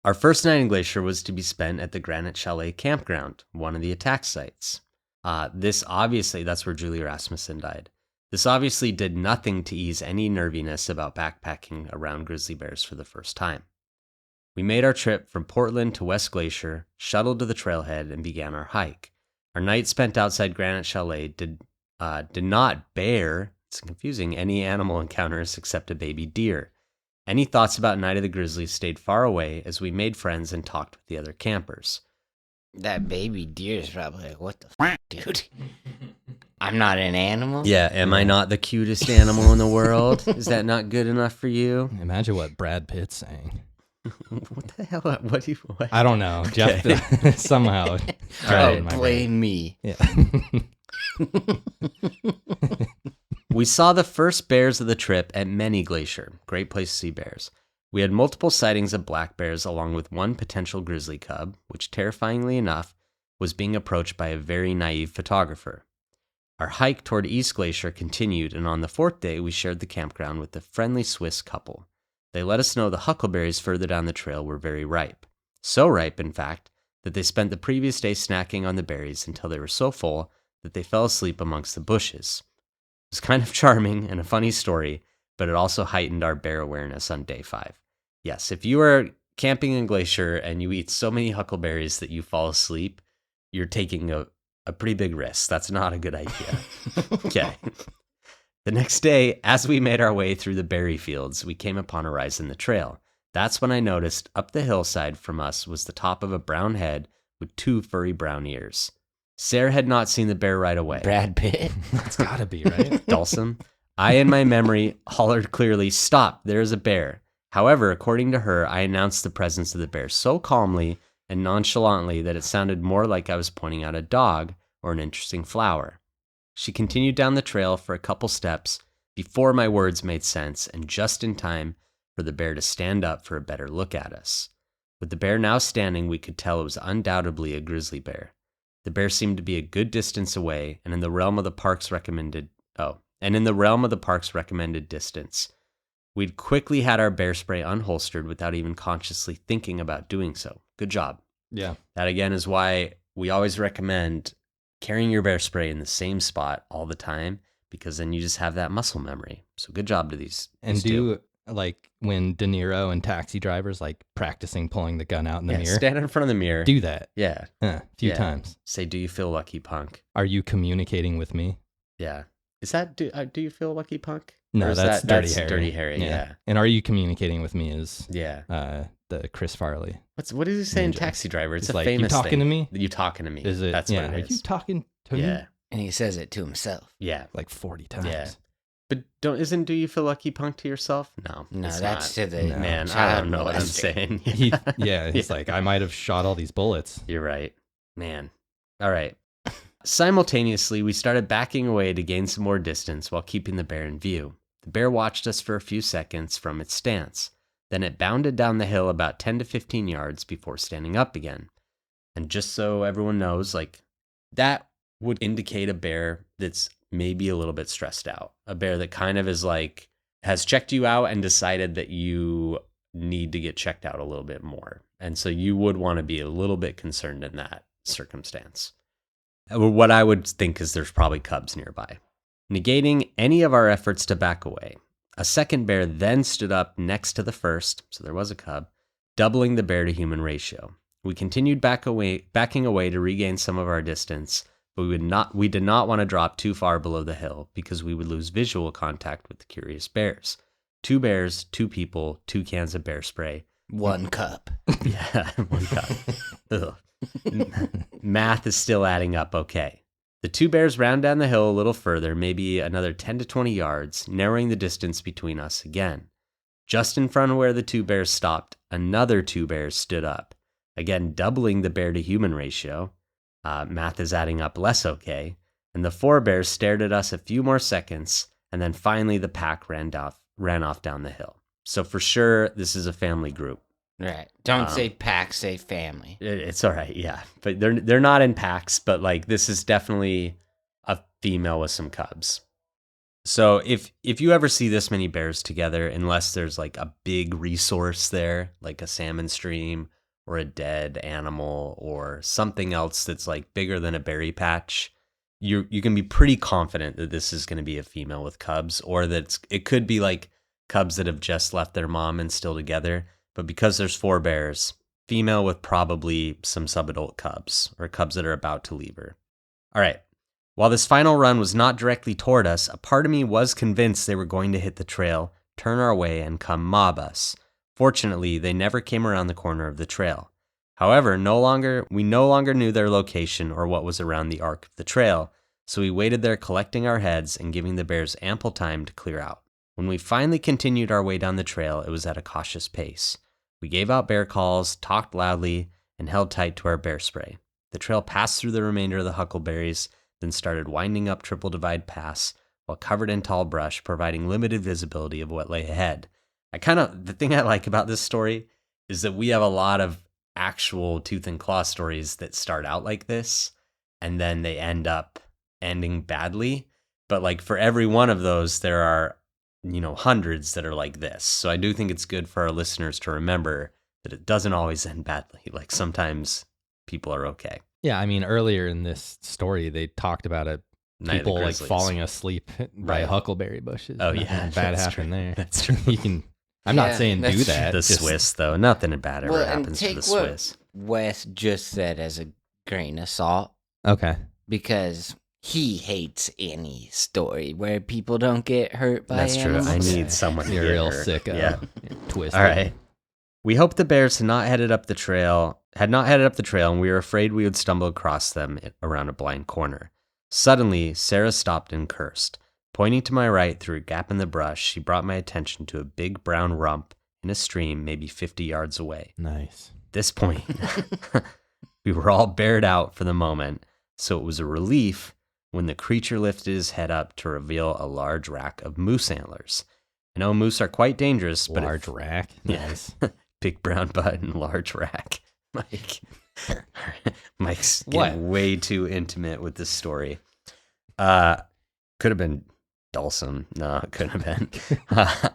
Our first night in Glacier was to be spent at the Granite Chalet Campground, one of the attack sites. That's where Julie Rasmussen died. This obviously did nothing to ease any nerviness about backpacking around grizzly bears for the first time. We made our trip from Portland to West Glacier, shuttled to the trailhead, and began our hike. Our night spent outside Granite Chalet did not bear, it's confusing, any animal encounters except a baby deer. Any thoughts about Night of the Grizzlies stayed far away as we made friends and talked with the other campers. That baby deer is probably like, what the f***, dude? I'm not an animal? Yeah, am I not the cutest animal in the world? Is that not good enough for you? Imagine what Brad Pitt's saying. What the hell? What do you? What? I don't know. Okay. Jeff somehow got it in my brain. Blame me. Yeah. We saw the first bears of the trip at Many Glacier. Great place to see bears. We had multiple sightings of black bears along with one potential grizzly cub, which terrifyingly enough was being approached by a very naive photographer. Our hike toward East Glacier continued, and on the fourth day we shared the campground with a friendly Swiss couple. They let us know the huckleberries further down the trail were very ripe. So ripe, in fact, that they spent the previous day snacking on the berries until they were so full that they fell asleep amongst the bushes. It was kind of charming and a funny story, but it also heightened our bear awareness on day 5. Yes, if you are camping in Glacier and you eat so many huckleberries that you fall asleep, you're taking a pretty big risk. That's not a good idea. Okay. The next day, as we made our way through the berry fields, we came upon a rise in the trail. That's when I noticed up the hillside from us was the top of a brown head with 2 furry brown ears. Sarah had not seen the bear right away. Brad Pitt. It's gotta be, right? Dulcim. I, in my memory, hollered clearly, "Stop, there is a bear." However, according to her, I announced the presence of the bear so calmly and nonchalantly that it sounded more like I was pointing out a dog or an interesting flower. She continued down the trail for a couple steps before my words made sense, and just in time for the bear to stand up for a better look at us. With the bear now standing, we could tell it was undoubtedly a grizzly bear. The bear seemed to be a good distance away, and in the realm of the park's recommended distance. We'd quickly had our bear spray unholstered without even consciously thinking about doing so. Good job. Yeah. That again is why we always recommend carrying your bear spray in the same spot all the time, because then you just have that muscle memory. So good job to these. And these two. like when De Niro and Taxi Drivers like practicing pulling the gun out in the mirror. Stand in front of the mirror. Do that. Yeah. A few Yeah. times. Say, "Do you feel lucky, punk?" Are you communicating with me? Yeah. Is that do you feel lucky, punk? No, Or is that's Dirty that's Harry. Dirty Harry. Yeah. And are you communicating with me is Yeah. the Chris Farley. What does he say in Ninja. Taxi Driver? It's He's a like, famous "You talking thing. to me? You talking to me? Is it? That's yeah. what it Are you is. talking to me?" Yeah. And he says it to himself. Yeah. Like 40 times. Yeah. But isn't "Do you feel lucky, punk" to yourself? No. No, it's that's not. to the No. Man, I child don't know what I'm molester. saying. He's like, "I might have shot all these bullets." You're right. Man. All right. Simultaneously, we started backing away to gain some more distance while keeping the bear in view. The bear watched us for a few seconds from its stance. Then it bounded down the hill about 10 to 15 yards before standing up again. And just so everyone knows, like, that would indicate a bear that's maybe a little bit stressed out. A bear that kind of is like, has checked you out and decided that you need to get checked out a little bit more. And so you would want to be a little bit concerned in that circumstance. What I would think is there's probably cubs nearby. Negating any of our efforts to back away, a second bear then stood up next to the first, so there was a cub, doubling the bear to human ratio. We continued backing away to regain some of our distance, but we did not want to drop too far below the hill because we would lose visual contact with the curious bears. 2 bears, 2 people, 2 cans of bear spray. 1 cup. Yeah, 1 cup. Ugh. Math is still adding up okay. The 2 bears round down the hill a little further, maybe another 10 to 20 yards, narrowing the distance between us again. Just in front of where the 2 bears stopped, another 2 bears stood up, again doubling the bear to human ratio. Math is adding up less okay. And the 4 bears stared at us a few more seconds, and then finally the pack ran off down the hill. So for sure, this is a family group. Right. Don't say pack, say family. It's all right, yeah. But they're not in packs, but like this is definitely a female with some cubs. So if you ever see this many bears together, unless there's like a big resource there, like a salmon stream or a dead animal or something else that's like bigger than a berry patch, you can be pretty confident that this is going to be a female with cubs, or that it could be like cubs that have just left their mom and still together. But because there's 4 bears, female with probably some subadult cubs, or cubs that are about to leave her. All right. While this final run was not directly toward us, a part of me was convinced they were going to hit the trail, turn our way, and come mob us. Fortunately, they never came around the corner of the trail. However, we no longer knew their location or what was around the arc of the trail, so we waited there collecting our heads and giving the bears ample time to clear out. When we finally continued our way down the trail, it was at a cautious pace. We gave out bear calls, talked loudly, and held tight to our bear spray. The trail passed through the remainder of the huckleberries, then started winding up Triple Divide Pass while covered in tall brush, providing limited visibility of what lay ahead. The thing I like about this story is that we have a lot of actual tooth and claw stories that start out like this, and then they end up ending badly. But like for every one of those, there are, hundreds that are like this. So I do think it's good for our listeners to remember that it doesn't always end badly. Like sometimes people are okay. Yeah, I mean, earlier in this story, they talked about Night of the people like Grizzlies. falling asleep by Right. huckleberry bushes. Oh, Nothing yeah, bad that's happened true. there. That's true. You can. I'm not Yeah, saying do that's that. The just- Swiss, though, nothing bad ever Well, and happens to take the what Swiss. Wes just said as a grain of salt, Okay. because he hates any story where people don't get hurt by That's true. I animals. need someone to You're get real hurt. sick. Yeah. Twisted. All right. We hoped the bears had not headed up the trail, and we were afraid we would stumble across them around a blind corner. Suddenly, Sarah stopped and cursed. Pointing to my right through a gap in the brush, she brought my attention to a big brown rump in a stream maybe 50 yards away. Nice. At this point, we were all bared out for the moment, so it was a relief when the creature lifted his head up to reveal a large rack of moose antlers. I know moose are quite dangerous, but Large rack. Yeah. Nice. big brown butt and large rack. Mike's What? getting way too intimate with this story. Could have been Dulcim. No, it couldn't have been.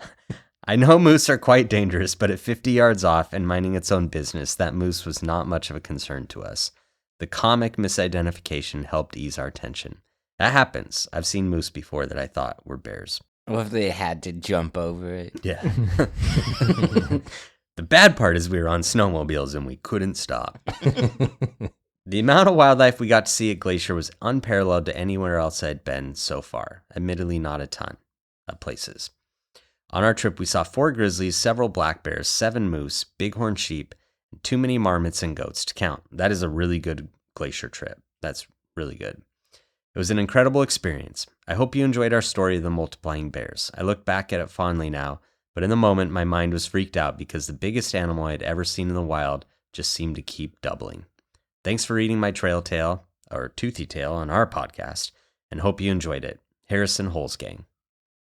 I know moose are quite dangerous, but at 50 yards off and minding its own business, that moose was not much of a concern to us. The comic misidentification helped ease our tension. That happens. I've seen moose before that I thought were bears. What if they had to jump over it? Yeah. The bad part is we were on snowmobiles and we couldn't stop. The amount of wildlife we got to see at Glacier was unparalleled to anywhere else I'd been so far. Admittedly, not a ton of places. On our trip, we saw 4 grizzlies, several black bears, 7 moose, bighorn sheep, and too many marmots and goats to count. That is a really good Glacier trip. That's really good. It was an incredible experience. I hope you enjoyed our story of the multiplying bears. I look back at it fondly now, but in the moment, my mind was freaked out because the biggest animal I had ever seen in the wild just seemed to keep doubling. Thanks for reading my trail tale, or toothy tale, on our podcast, and hope you enjoyed it. Harrison Holzgang.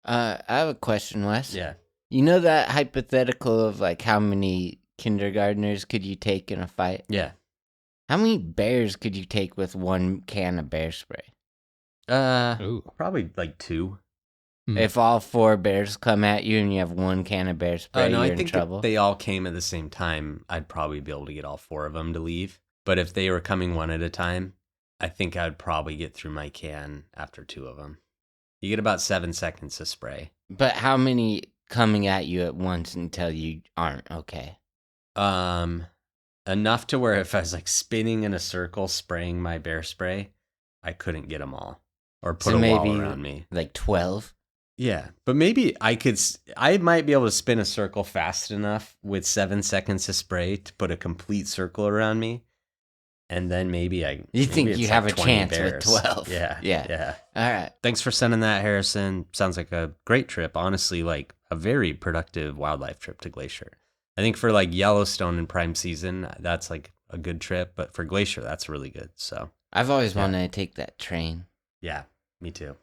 I have a question, Wes. Yeah. You know that hypothetical of like how many kindergartners could you take in a fight? Yeah. How many bears could you take with 1 can of bear spray? Ooh. Probably like 2. Hmm. If all 4 bears come at you and you have 1 can of bear spray, no, you're I in think trouble. if they all came at the same time, I'd probably be able to get all 4 of them to leave. But if they were coming one at a time, I think I'd probably get through my can after 2 of them. You get about 7 seconds to spray. But how many coming at you at once until you aren't okay? Enough to where if I was like spinning in a circle spraying my bear spray, I couldn't get them all or put So a wall maybe around me. like 12? Yeah, but maybe I might be able to spin a circle fast enough with 7 seconds to spray to put a complete circle around me. And then maybe You think it's you like have a 20 chance with bears. 12. Yeah. Yeah. Yeah. All right. Thanks for sending that, Harrison. Sounds like a great trip. Honestly, like a very productive wildlife trip to Glacier. I think for like Yellowstone in prime season, that's like a good trip. But for Glacier, that's really good. So, I've always Yeah. wanted to take that train. yeah, me too.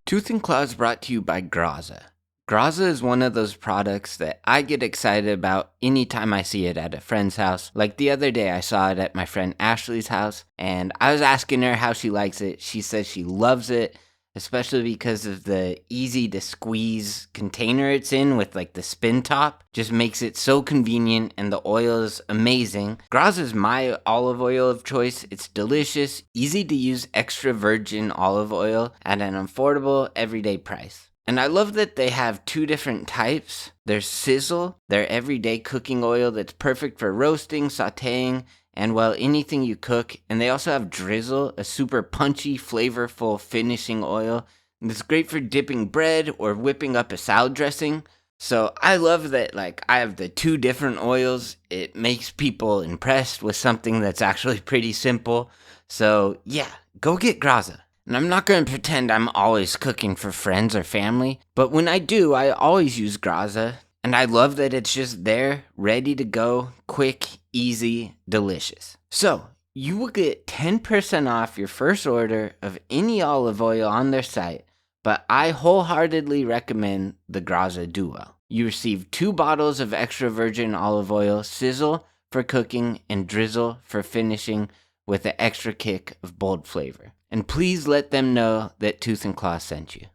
Tooth and Claw is brought to you by Graza. Graza is one of those products that I get excited about anytime I see it at a friend's house. Like the other day, I saw it at my friend Ashley's house, and I was asking her how she likes it. She says she loves it, especially because of the easy to squeeze container it's in with like the spin top. Just makes it so convenient, and the oil is amazing. Graza is my olive oil of choice. It's delicious, easy to use extra virgin olive oil at an affordable everyday price. And I love that they have 2 different types. There's Sizzle, their everyday cooking oil that's perfect for roasting, sauteing, and well, anything you cook. And they also have Drizzle, a super punchy, flavorful finishing oil. And it's great for dipping bread or whipping up a salad dressing. So I love that like I have the 2 different oils. It makes people impressed with something that's actually pretty simple. So yeah, go get Graza. And I'm not going to pretend I'm always cooking for friends or family, but when I do, I always use Graza. And I love that it's just there, ready to go, quick, easy, delicious. So, you will get 10% off your first order of any olive oil on their site, but I wholeheartedly recommend the Graza Duo. You receive 2 bottles of extra virgin olive oil, sizzle for cooking and drizzle for finishing with an extra kick of bold flavor. And please let them know that Tooth and Claw sent you.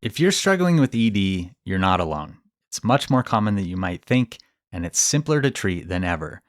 If you're struggling with ED, you're not alone. It's much more common than you might think, and it's simpler to treat than ever.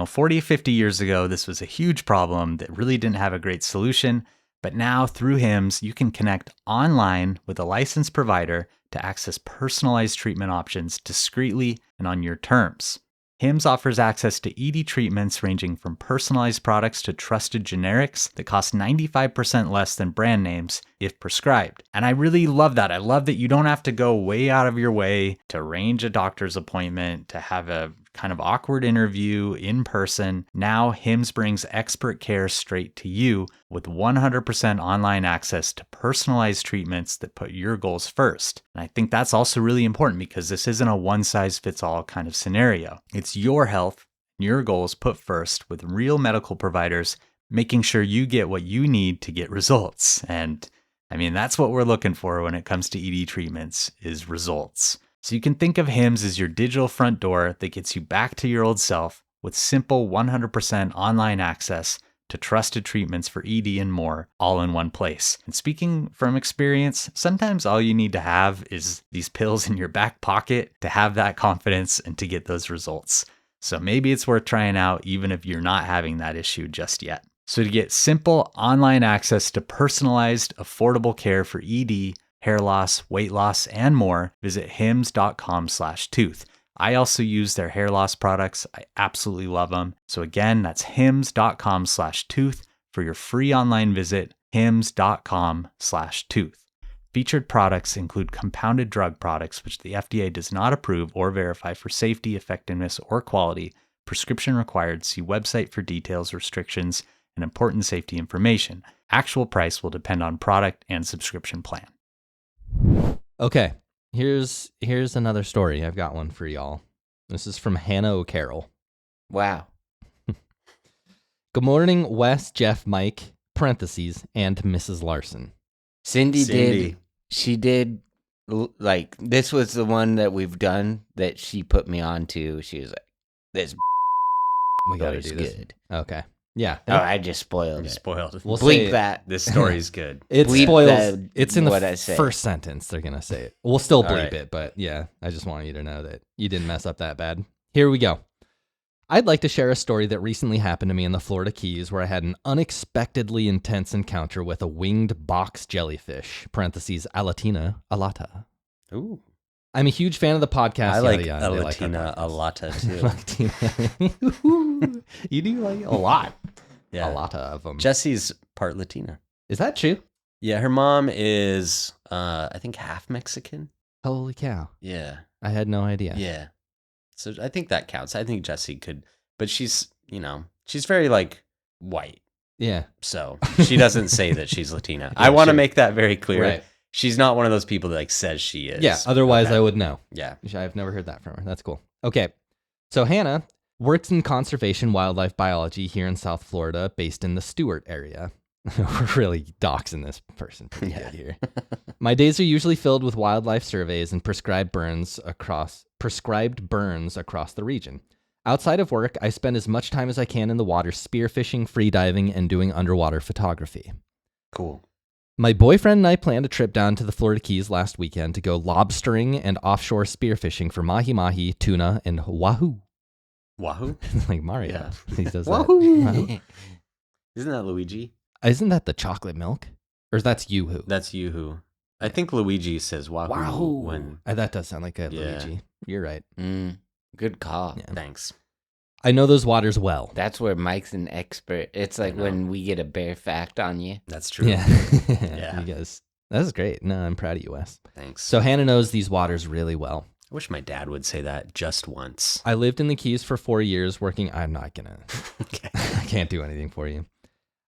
40, 50 years ago, this was a huge problem that really didn't have a great solution, but now through HIMSS, you can connect online with a licensed provider to access personalized treatment options discreetly and on your terms. HIMSS offers access to ED treatments ranging from personalized products to trusted generics that cost 95% less than brand names if prescribed. And I really love that. I love that you don't have to go way out of your way to arrange a doctor's appointment, to have a kind of awkward interview in person. Now HIMSS brings expert care straight to you with 100% online access to personalized treatments that put your goals first. And I think that's also really important because this isn't a one-size-fits-all kind of scenario. It's your health, your goals put first with real medical providers, making sure you get what you need to get results. And that's what we're looking for when it comes to ED treatments, is results. So you can think of HIMSS as your digital front door that gets you back to your old self with simple 100% online access to trusted treatments for ED and more, all in one place. And speaking from experience, sometimes all you need to have is these pills in your back pocket to have that confidence and to get those results. So maybe it's worth trying out even if you're not having that issue just yet. So to get simple online access to personalized, affordable care for ED, hair loss, weight loss, and more, visit hims.com/tooth. I also use their hair loss products. I absolutely love them. So again, that's hims.com/tooth for your free online visit, hims.com/tooth. Featured products include compounded drug products, which the FDA does not approve or verify for safety, effectiveness, or quality. Prescription required. See website for details, restrictions, and important safety information. Actual price will depend on product and subscription plan. Okay, here's another story. I've got one for y'all. This is from Hannah O'Carroll. Wow. Good morning, Wes, Jeff, Mike, parentheses, and Mrs. Larson. Cindy. She did, this was the one that we've done that she put me on to. She was like, this We gotta story's do this. good. Okay. Yeah. Oh, I just spoiled You it. spoiled. We'll Bleep say that. This story's good. It Bleep spoils. that, It's in what the I say. first sentence. They're gonna say it. We'll still All bleep right. it, but yeah, I just want you to know that you didn't mess up that bad. Here we go. I'd like to share a story that recently happened to me in the Florida Keys, where I had an unexpectedly intense encounter with a winged box jellyfish. Parentheses alatina alata. Ooh. I'm a huge fan of the podcast. I like yada, yada. a They like our Latina a podcast. lotta too. Latina. You do like a lot. Yeah. A lot of them. Jessie's part Latina. Is that true? Yeah, her mom is I think half Mexican. Holy cow. Yeah. I had no idea. Yeah. So I think that counts. I think Jessie could, but she's very white. Yeah. So she doesn't say that she's Latina. I want to sure. make that very clear. Right. She's not one of those people that says she is. Yeah. Otherwise, Okay. I would know. Yeah. I've never heard that from her. That's cool. Okay. So Hannah works in conservation wildlife biology here in South Florida, based in the Stewart area. We're really doxing this person pretty good here. My days are usually filled with wildlife surveys and prescribed burns across the region. Outside of work, I spend as much time as I can in the water spearfishing, freediving, and doing underwater photography. Cool. My boyfriend and I planned a trip down to the Florida Keys last weekend to go lobstering and offshore spearfishing for mahi-mahi, tuna, and wahoo. Wahoo? Like Mario. Yeah. He does Wahoo. that. Isn't that Luigi? Isn't that the chocolate milk? Or that's Yoo-hoo? That's Yoo-hoo. I think Luigi says Wahoo. Wahoo. When That does sound like a Yeah. Luigi. You're right. Good call. Yeah. Thanks. I know those waters well. That's where Mike's an expert. It's like I know. when we get a bear fact on you. That's true. Yeah. Yeah. You guys, that's great. No, I'm proud of you, Wes. Thanks. So Hannah knows these waters really well. I wish my dad would say that just once. I lived in the Keys for 4 years working. I'm not going to. Okay. I can't do anything for you.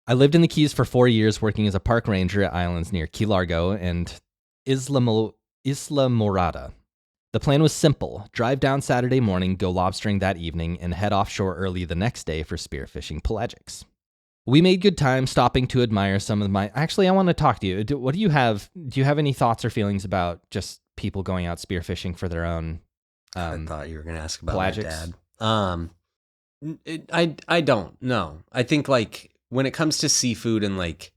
I lived in the Keys for 4 years working as a park ranger at islands near Key Largo and Isla Morada. The plan was simple. Drive down Saturday morning, go lobstering that evening, and head offshore early the next day for spearfishing pelagics. We made good time, stopping to admire some of my... Actually, I want to talk to you. What do you have? Do you have any thoughts or feelings about just people going out spearfishing for their own I thought you were going to ask about pelagics? my dad. I don't know. I think like when it comes to seafood and like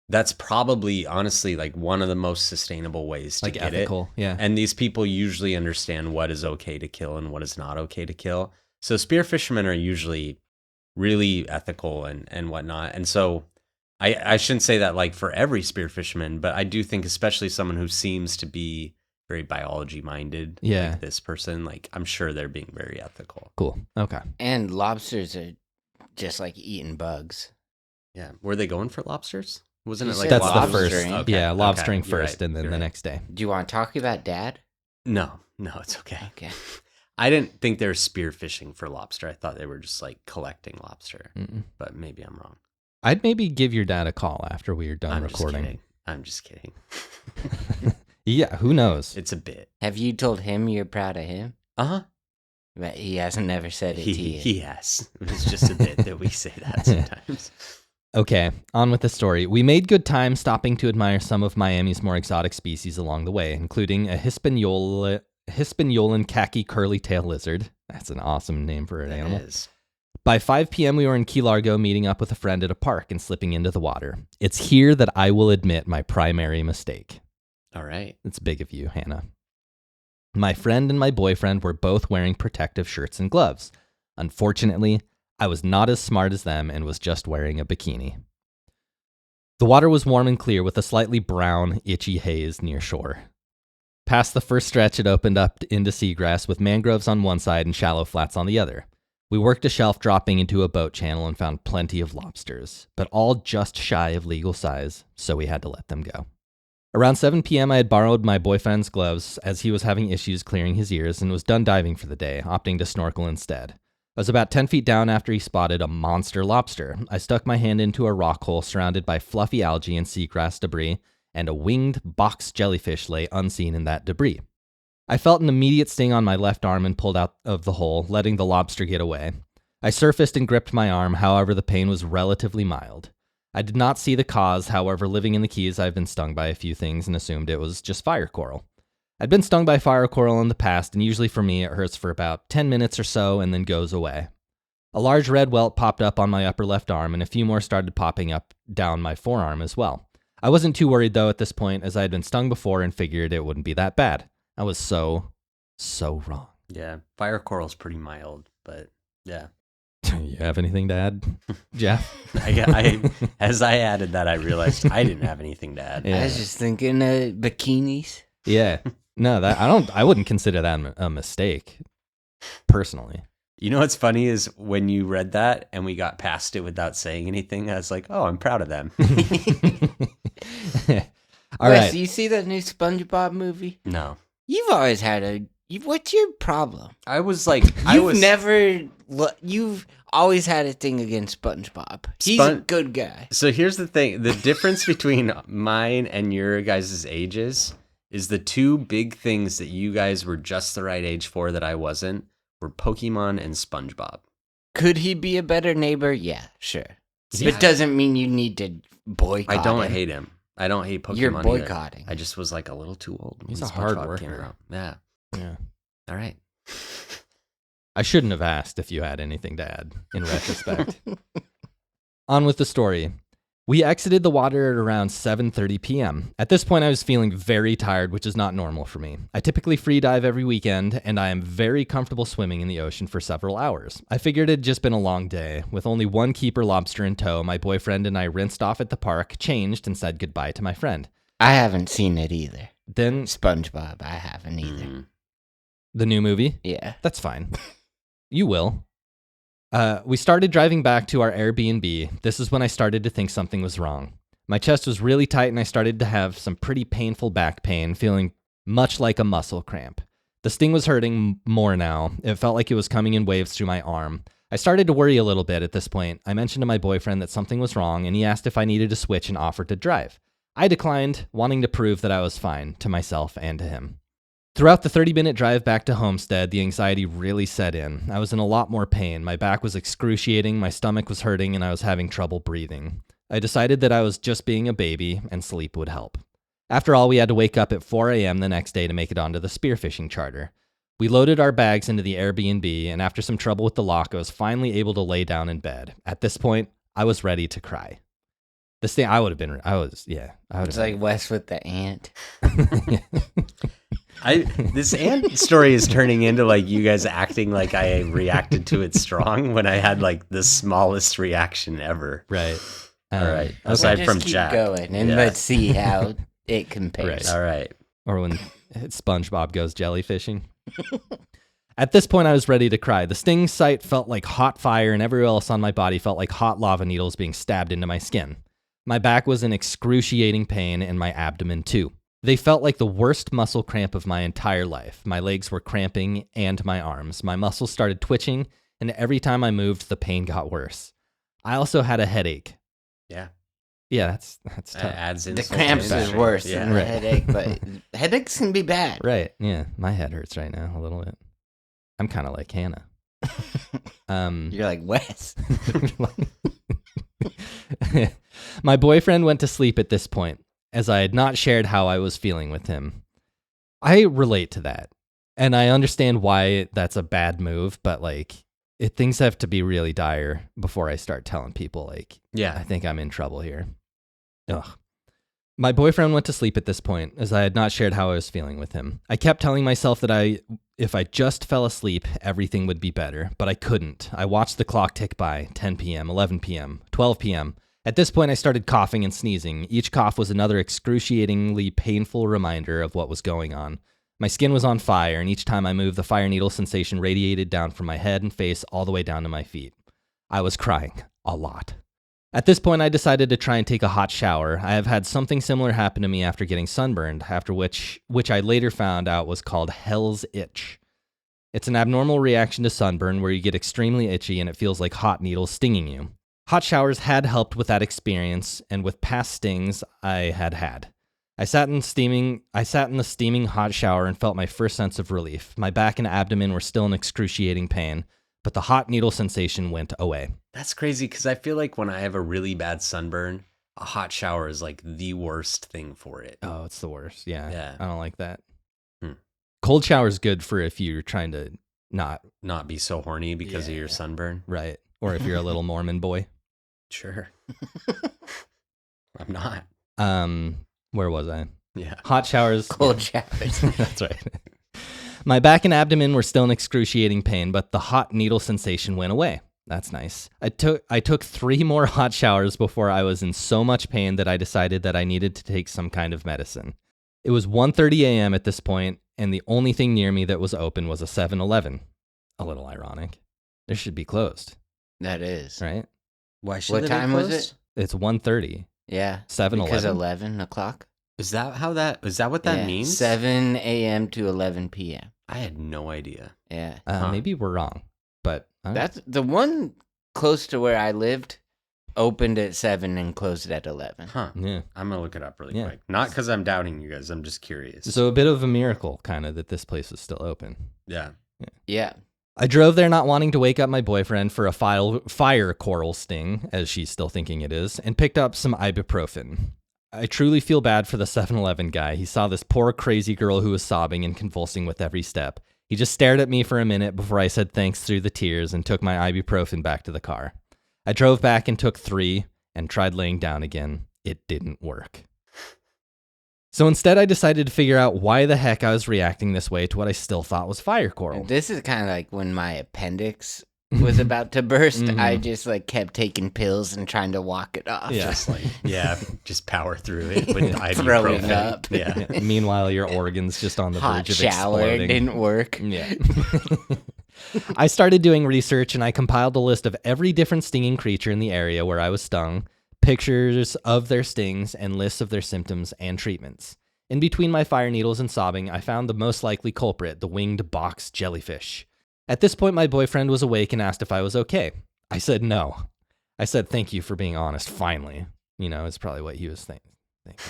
that's probably honestly like one of the most sustainable ways to Like get ethical, it. yeah. And these people usually understand what is okay to kill and what is not okay to kill. So spear fishermen are usually really ethical and whatnot. And so I shouldn't say that like for every spear fisherman, but I do think especially someone who seems to be very biology minded, Yeah. like this person, like I'm sure they're being very ethical. Cool. Okay. And lobsters are just like eating bugs. Yeah. Were they going for lobsters? Wasn't You it like said That's the first. lobstering. Okay, Yeah, lobstering okay, you're first right, and then you're the right. next day. Do you want to talk about Dad? No, it's okay. Okay. I didn't think they were spear fishing for lobster. I thought they were just like collecting lobster, Mm-mm. but maybe I'm wrong. I'd maybe give your dad a call after we are done I'm recording. just kidding. Yeah, who knows? It's a bit. Have you told him you're proud of him? Uh-huh. But he hasn't never said it to you. He has. It's just a bit that we say that sometimes. Okay, on with the story. We made good time stopping to admire some of Miami's more exotic species along the way, including a Hispaniolan khaki curly tail lizard. That's an awesome name for an That animal. is. By 5 p.m., we were in Key Largo meeting up with a friend at a park and slipping into the water. It's here that I will admit my primary mistake. All right. It's big of you, Hannah. My friend and my boyfriend were both wearing protective shirts and gloves. Unfortunately, I was not as smart as them and was just wearing a bikini. The water was warm and clear with a slightly brown, itchy haze near shore. Past the first stretch, it opened up into seagrass with mangroves on one side and shallow flats on the other. We worked a shelf dropping into a boat channel and found plenty of lobsters, but all just shy of legal size, so we had to let them go. Around 7 p.m., I had borrowed my boyfriend's gloves as he was having issues clearing his ears and was done diving for the day, opting to snorkel instead. I was about 10 feet down after he spotted a monster lobster. I stuck my hand into a rock hole surrounded by fluffy algae and seagrass debris, and a winged box jellyfish lay unseen in that debris. I felt an immediate sting on my left arm and pulled out of the hole, letting the lobster get away. I surfaced and gripped my arm, however the pain was relatively mild. I did not see the cause, however living in the Keys I've been stung by a few things and assumed it was just fire coral. I'd been stung by fire coral in the past, and usually for me it hurts for about 10 minutes or so and then goes away. A large red welt popped up on my upper left arm, and a few more started popping up down my forearm as well. I wasn't too worried though at this point, as I had been stung before and figured it wouldn't be that bad. I was so wrong. Yeah. Fire coral's pretty mild, but yeah. You have anything to add, Jeff? As I added that, I realized I didn't have anything to add. Yeah. I was just thinking bikinis. Yeah. No, I wouldn't consider that a mistake, personally. You know what's funny is when you read that and we got past it without saying anything, I was like, oh, I'm proud of them. All Wes, right. you see that new SpongeBob movie? No. You've always had what's your problem? I was like, You've always had a thing against SpongeBob. He's a good guy. So here's the thing. The difference between mine and your guys' ages is the two big things that you guys were just the right age for that I wasn't were Pokemon and SpongeBob. Could he be a better neighbor? Yeah, sure. See, It doesn't mean you need to boycott I don't him. hate him. I don't hate Pokemon. You're either. boycotting. I just was like a little too old. He's when a hard SpongeBob came worker. around. Yeah. Yeah. All right. I shouldn't have asked if you had anything to add, in retrospect. On with the story. We exited the water at around 7:30 p.m. At this point, I was feeling very tired, which is not normal for me. I typically free dive every weekend, and I am very comfortable swimming in the ocean for several hours. I figured it had just been a long day. With only one keeper lobster in tow, my boyfriend and I rinsed off at the park, changed, and said goodbye to my friend. I haven't seen it either. Then SpongeBob, I haven't either. Mhm. the new movie? Yeah. That's fine. You will. We started driving back to our Airbnb. This is when I started to think something was wrong. My chest was really tight and I started to have some pretty painful back pain, feeling much like a muscle cramp. The sting was hurting more now. It felt like it was coming in waves through my arm. I started to worry a little bit at this point. I mentioned to my boyfriend that something was wrong and he asked if I needed to switch and offered to drive. I declined, wanting to prove that I was fine to myself and to him. Throughout the 30-minute drive back to Homestead, the anxiety really set in. I was in a lot more pain. My back was excruciating, my stomach was hurting, and I was having trouble breathing. I decided that I was just being a baby, and sleep would help. After all, we had to wake up at 4 a.m. the next day to make it onto the spearfishing charter. We loaded our bags into the Airbnb, and after some trouble with the lock, I was finally able to lay down in bed. At this point, I was ready to cry. This thing, I would have It's like Wes with the ant. This ant story is turning into like you guys acting like I reacted to it strong when I had like the smallest reaction ever. Right. All right. Aside Just from keep Jack. going and let's see how it compares. Right. All right. Or when SpongeBob goes jellyfishing. At this point, I was ready to cry. The sting site felt like hot fire, and everywhere else on my body felt like hot lava needles being stabbed into my skin. My back was in excruciating pain, and my abdomen too. They felt like the worst muscle cramp of my entire life. My legs were cramping, and my arms. My muscles started twitching, and every time I moved, the pain got worse. I also had a headache. Yeah. Yeah, that's tough. Adds The insult cramps to is injury. worse Yeah. than the Right. headache, but headaches can be bad. Right, yeah. My head hurts right now a little bit. I'm kind of like Hannah. You're like Wes. My boyfriend went to sleep at this point, as I had not shared how I was feeling with him. I relate to that, and I understand why that's a bad move, but like, things have to be really dire before I start telling people, like, I Yeah. think I'm in trouble here. Ugh. My boyfriend went to sleep at this point, as I had not shared how I was feeling with him. I kept telling myself that if I just fell asleep, everything would be better, but I couldn't. I watched the clock tick by, 10 p.m., 11 p.m., 12 p.m. At this point, I started coughing and sneezing. Each cough was another excruciatingly painful reminder of what was going on. My skin was on fire, and each time I moved, the fire needle sensation radiated down from my head and face all the way down to my feet. I was crying a lot. At this point, I decided to try and take a hot shower. I have had something similar happen to me after getting sunburned, after which I later found out was called Hell's Itch. It's an abnormal reaction to sunburn where you get extremely itchy and it feels like hot needles stinging you. Hot showers had helped with that experience, and with past stings I had. I sat in the steaming hot shower and felt my first sense of relief. My back and abdomen were still in excruciating pain, but the hot needle sensation went away. That's crazy because I feel like when I have a really bad sunburn, a hot shower is like the worst thing for it. Oh, it's the worst. Yeah. Yeah. I don't like that. Hmm. Cold shower is good for if you're trying to not, Not be so horny because of Yeah. your sunburn. right. Or if you're a little Mormon boy. Sure. I'm not. Where was I? Yeah. Hot showers. Cold showers. That's right. My back and abdomen were still in excruciating pain, but the hot needle sensation went away. That's nice. I took 3 more hot showers before I was in so much pain that I decided that I needed to take some kind of medicine. It was 1:30 a.m. at this point, and the only thing near me that was open was a 7-Eleven. A little ironic. They should be closed, That is. right? Why should What they be time was closed? it? It's 1:30. Yeah. 7-Eleven. Because 11 o'clock? Is that what that Yeah, means? 7 a.m. to 11 p.m. I had no idea. Yeah. Maybe we're wrong, but That's the one close to where I lived opened at 7 and closed at 11. Huh. yeah. I'm going to look it up really Yeah. quick. Not because I'm doubting you guys. I'm just curious. So a bit of a miracle, kind of, that this place is still open. Yeah. Yeah. I drove there not wanting to wake up my boyfriend for a fire coral sting, as she's still thinking it is, and picked up some ibuprofen. I truly feel bad for the 7-Eleven guy. He saw this poor crazy girl who was sobbing and convulsing with every step. He just stared at me for a minute before I said thanks through the tears and took my ibuprofen back to the car. I drove back and took 3 and tried laying down again. It didn't work. So instead, I decided to figure out why the heck I was reacting this way to what I still thought was fire coral. This is kind of like when my appendix was about to burst. I just like kept taking pills and trying to walk it off. Yeah. Just like, yeah, just power through it with Throwing ibuprofen. up. Yeah. Yeah. Meanwhile, your organs just on the Hot verge of shower exploding. didn't work. Yeah. I started doing research and I compiled a list of every different stinging creature in the area where I was stung, pictures of their stings, and lists of their symptoms and treatments. In between my fire needles and sobbing, I found the most likely culprit, the winged box jellyfish. At this point, my boyfriend was awake and asked if I was okay. I said no. I said, thank you for being honest, finally. You know, it's probably what he was Thank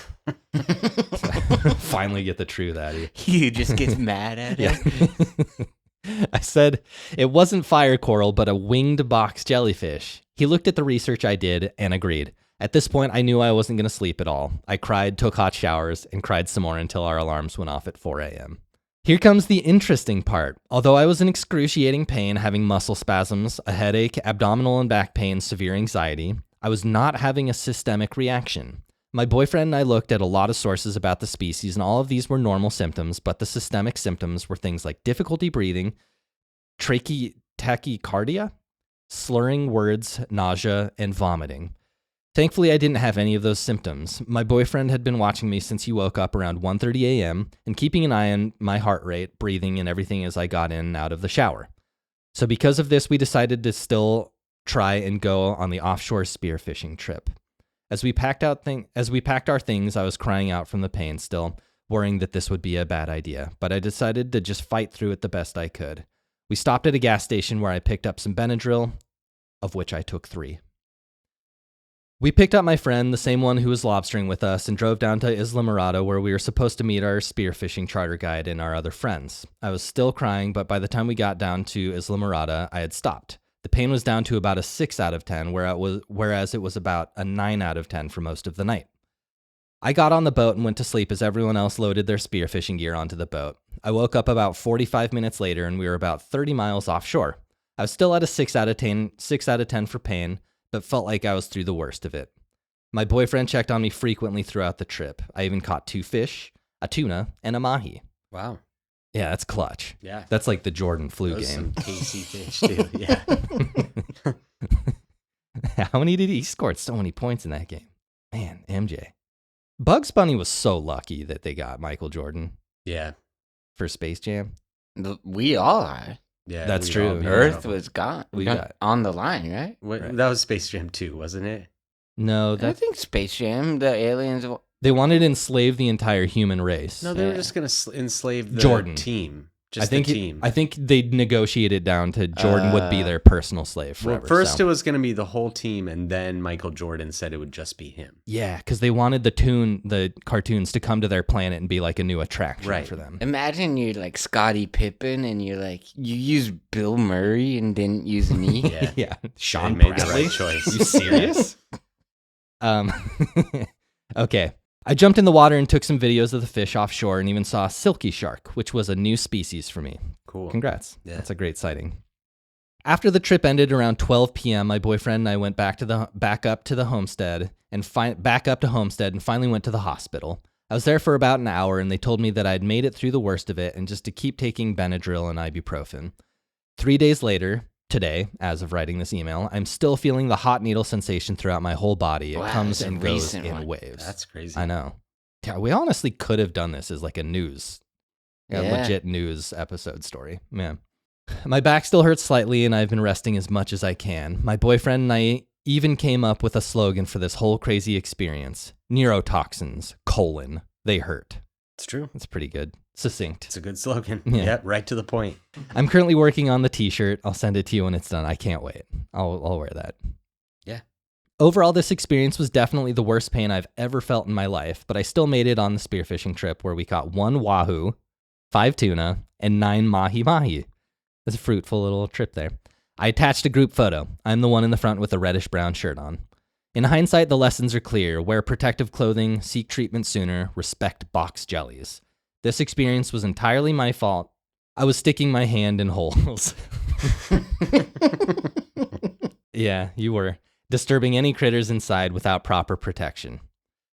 you. Finally get the truth out of you. You just get mad at it. I said it wasn't fire coral, but a winged box jellyfish. He looked at the research I did and agreed. At this point, I knew I wasn't going to sleep at all. I cried, took hot showers, and cried some more until our alarms went off at 4 a.m. Here comes the interesting part. Although I was in excruciating pain, having muscle spasms, a headache, abdominal and back pain, severe anxiety, I was not having a systemic reaction. My boyfriend and I looked at a lot of sources about the species, and all of these were normal symptoms, but the systemic symptoms were things like difficulty breathing, tachycardia, slurring words, nausea, and vomiting. Thankfully, I didn't have any of those symptoms. My boyfriend had been watching me since he woke up around 1:30 a.m. and keeping an eye on my heart rate, breathing, and everything as I got in and out of the shower. So because of this, we decided to still try and go on the offshore spearfishing trip. As we packed our things, I was crying out from the pain still, worrying that this would be a bad idea, but I decided to just fight through it the best I could. We stopped at a gas station where I picked up some Benadryl, of which I took 3. We picked up my friend, the same one who was lobstering with us, and drove down to Isla Morada, where we were supposed to meet our spearfishing charter guide and our other friends. I was still crying, but by the time we got down to Isla Morada, I had stopped. The pain was down to about a 6 out of 10, whereas it was about a 9 out of 10 for most of the night. I got on the boat and went to sleep as everyone else loaded their spearfishing gear onto the boat. I woke up about 45 minutes later, and we were about 30 miles offshore. I was still at a 6 out of 10 for pain, but felt like I was through the worst of it. My boyfriend checked on me frequently throughout the trip. I even caught 2 fish, a tuna, and a mahi. Wow. Yeah, that's clutch. Yeah. That's like the Jordan flu game. Some tasty fish, too. Yeah. How many did he scored so many points in that game? Man, MJ. Bugs Bunny was so lucky that they got Michael Jordan Yeah. for Space Jam. We all are. Yeah. That's we true. all- Yeah. Earth was gone. We got- on the line, right? Right. That was Space Jam 2, wasn't it? No, I think Space Jam, the aliens. they wanted to enslave the entire human race. No, they were Yeah. just going to enslave the Jordan. team. I Just think the team. I think they negotiated down to Jordan would be their personal slave forever. Well, first so. it was going to be the whole team, and then Michael Jordan said it would just be him. Yeah, because they wanted the cartoons to come to their planet and be like a new attraction Right. for them. Imagine you're like Scottie Pippen and you're like, you used Bill Murray and didn't use me. Yeah. Yeah, They Sean made the Bradley. right choice. You serious? Okay. I jumped in the water and took some videos of the fish offshore and even saw a silky shark, which was a new species for me. Cool. Congrats. Yeah. That's a great sighting. After the trip ended around 12 p.m., my boyfriend and I went back up to Homestead and finally went to the hospital. I was there for about an hour, and they told me that I'd made it through the worst of it and just to keep taking Benadryl and ibuprofen. 3 days later, today, as of writing this email, I'm still feeling the hot needle sensation throughout my whole body. It Wow, comes it's a and goes recent in one. waves. That's crazy. I know. Yeah, we honestly could have done this as like a legit news episode story. Man. My back still hurts slightly, and I've been resting as much as I can. My boyfriend and I even came up with a slogan for this whole crazy experience. Neurotoxins, they hurt. It's true. That's pretty good. Succinct. It's a good slogan. Yeah. Yep, right to the point. I'm currently working on the t-shirt. I'll send it to you when it's done. I can't wait. I'll wear that. Yeah. Overall, this experience was definitely the worst pain I've ever felt in my life, but I still made it on the spearfishing trip where we caught 1 wahoo, 5 tuna, and 9 mahi-mahi. It's a fruitful little trip there. I attached a group photo. I'm the one in the front with a reddish-brown shirt on. In hindsight, the lessons are clear. Wear protective clothing, seek treatment sooner, respect box jellies. This experience was entirely my fault. I was sticking my hand in holes. Yeah, you were. Disturbing any critters inside without proper protection.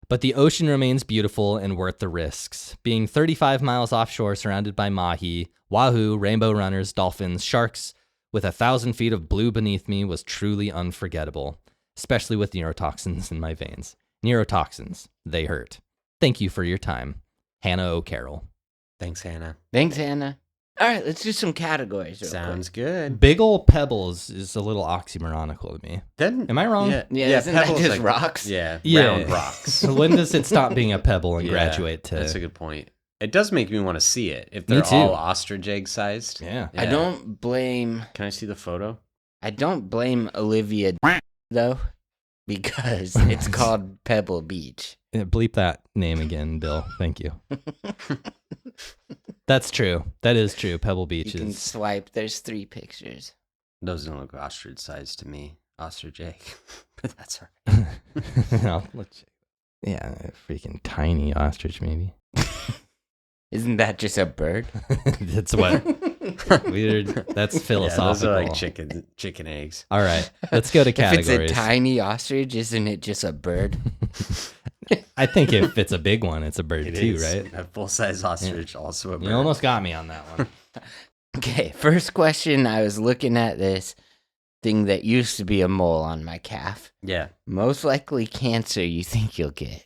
But the ocean remains beautiful and worth the risks. Being 35 miles offshore surrounded by mahi, wahoo, rainbow runners, dolphins, sharks, with 1,000 feet of blue beneath me was truly unforgettable, especially with neurotoxins in my veins. Neurotoxins, they hurt. Thank you for your time. Hannah O'Carroll. Thanks, Hannah. Thanks, Hannah. All right, let's do some categories. real Sounds good. Big ol' pebbles is a little oxymoronical to me. Then, Am I wrong? Yeah, isn't that pebbles just rocks? Yeah, Yeah. round rocks. So when does it stop being a pebble and Yeah, graduate to... That's a good point. It does make me want to see it. If Me they're too. all ostrich egg sized. Yeah. I don't blame. Can I see the photo? I don't blame Olivia though. because it's called Pebble Beach. Bleep that name again, Bill. Thank you. That's true. That is true. Pebble Beach You can is. swipe. There's 3 pictures. Those don't look ostrich size to me. Ostrich egg. But that's all right. No, let's check. Yeah, a freaking tiny ostrich, maybe. Isn't that just a bird? That's what weird. That's Yeah, philosophical. those are like chicken eggs. All right, let's go to If categories. it's a tiny ostrich, isn't it just a bird? I think if it's a big one, it's a bird It too, is. right? A full-size ostrich, also a bird. You almost got me on that one. Okay, first question. I was looking at this thing that used to be a mole on my calf. Yeah. Most likely cancer you think you'll get.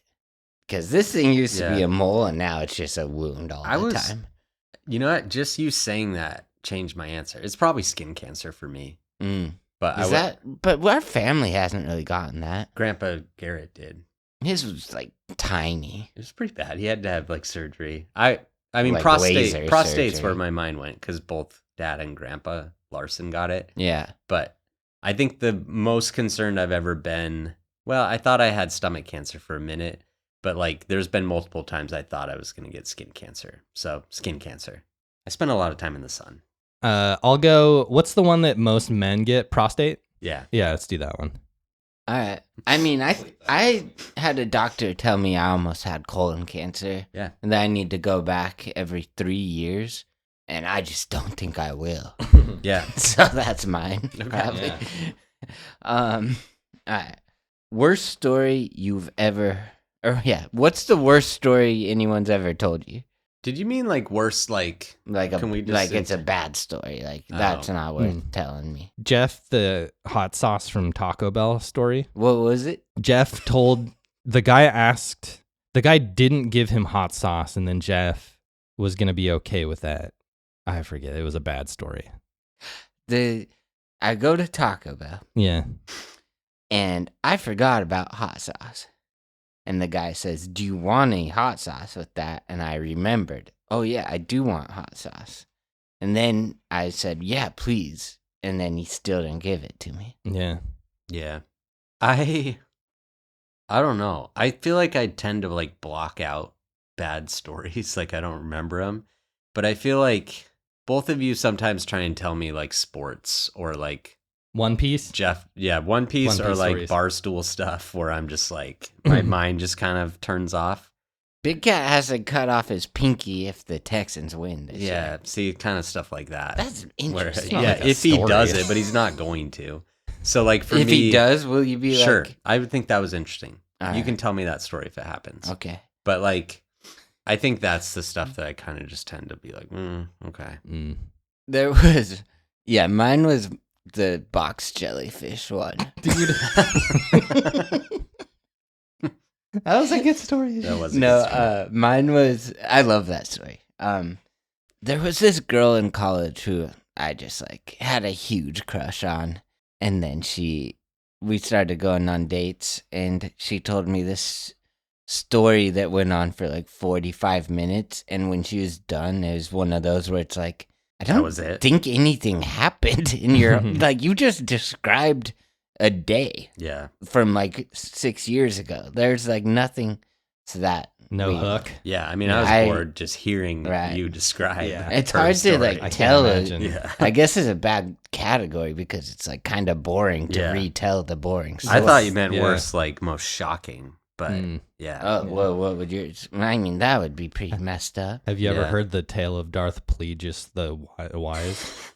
Because this thing used to be Yeah. a mole and now it's just a wound all the time. You know what? Just you saying that changed my answer. It's probably skin cancer for me. But But our family hasn't really gotten that. Grandpa Garrett did. His was like tiny. It was pretty bad. He had to have like surgery. I mean, Like laser prostate's surgery. where my mind went because both Dad and Grandpa Larson got it. Yeah. But I think the most concerned I've ever been. Well, I thought I had stomach cancer for a minute, but like there's been multiple times I thought I was going to get skin cancer. So skin cancer. I spent a lot of time in the sun. I'll go. What's the one that most men get? Prostate? Yeah. Yeah, let's do that one. All right. I mean, I had a doctor tell me I almost had colon cancer. Yeah. And that I need to go back every 3 years. And I just don't think I will. Yeah. So that's mine, probably. All right. Worst story you've ever, what's the worst story anyone's ever told you? Did you mean like worse? Like Can we just it's a bad story. Like that's not worth telling me. Jeff, the hot sauce from Taco Bell story. What was it? Jeff told the guy didn't give him hot sauce, and then Jeff was gonna be okay with that. I forget. It was a bad story. I go to Taco Bell Yeah. and I forgot about hot sauce. And the guy says, "Do you want any hot sauce with that?" And I remembered, "Oh yeah, I do want hot sauce." And then I said, "Yeah, please." And then he still didn't give it to me. Yeah. Yeah. I don't know. I feel like I tend to like block out bad stories. Like I don't remember them. But I feel like both of you sometimes try and tell me like sports or like One Piece. Jeff. Yeah. One Piece or Piece like stories. Barstool stuff where I'm just like, my mind just kind of turns off. Big Cat has to cut off his pinky if the Texans win this Yeah. year. See, kind of stuff like that. That's Where, interesting. not yeah. like a If he story. does it, but he's not going to. So like for if me, he does, will you be sure. like, I would think that was interesting. All You right. can tell me that story if it happens. okay. But like, I think that's the stuff that I kind of just tend to be like, okay. Mm. There was, mine was the box jellyfish one. Dude. That was a good story. That was a good No, story. mine was, I love that story. There was this girl in college who I just like had a huge crush on. And then we started going on dates and she told me this story that went on for like 45 minutes. And when she was done, it was one of those where it's like, I That don't was it. think anything happened in your, like you just described a day Yeah. from like 6 years ago. There's like nothing to that. No we- hook. Yeah. I mean, I was I- bored just hearing Right. you describe. Yeah. It's her hard to story. like I can't tell it. imagine. Yeah. I guess it's a bad category because it's like kind of boring to Yeah. retell the boring story. I thought you meant Yeah. worse, like most shocking. But Mm. yeah. Oh, well, what would yours? I mean, that would be pretty messed up. Have you ever Yeah. heard the tale of Darth Plagueis the Wise?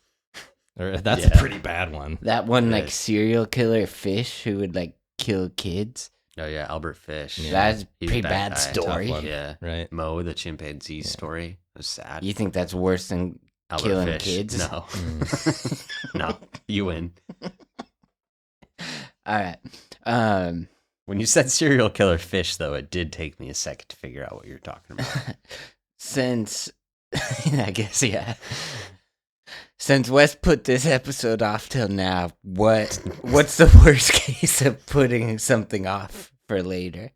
Or, that's Yeah. a pretty bad one. That one like Yes. serial killer fish who would like kill kids. Oh yeah, Albert Fish. Yeah. That's a He's pretty a bad guy. story. Tough one. Yeah. Right? Mo, the chimpanzee story. It was sad. You think that's worse than Albert killing Fish. kids? No. Mm. No. You win. All right. When you said serial killer fish, though, it did take me a second to figure out what you're talking about. Since I guess since Wes put this episode off till now, what's the worst case of putting something off for later?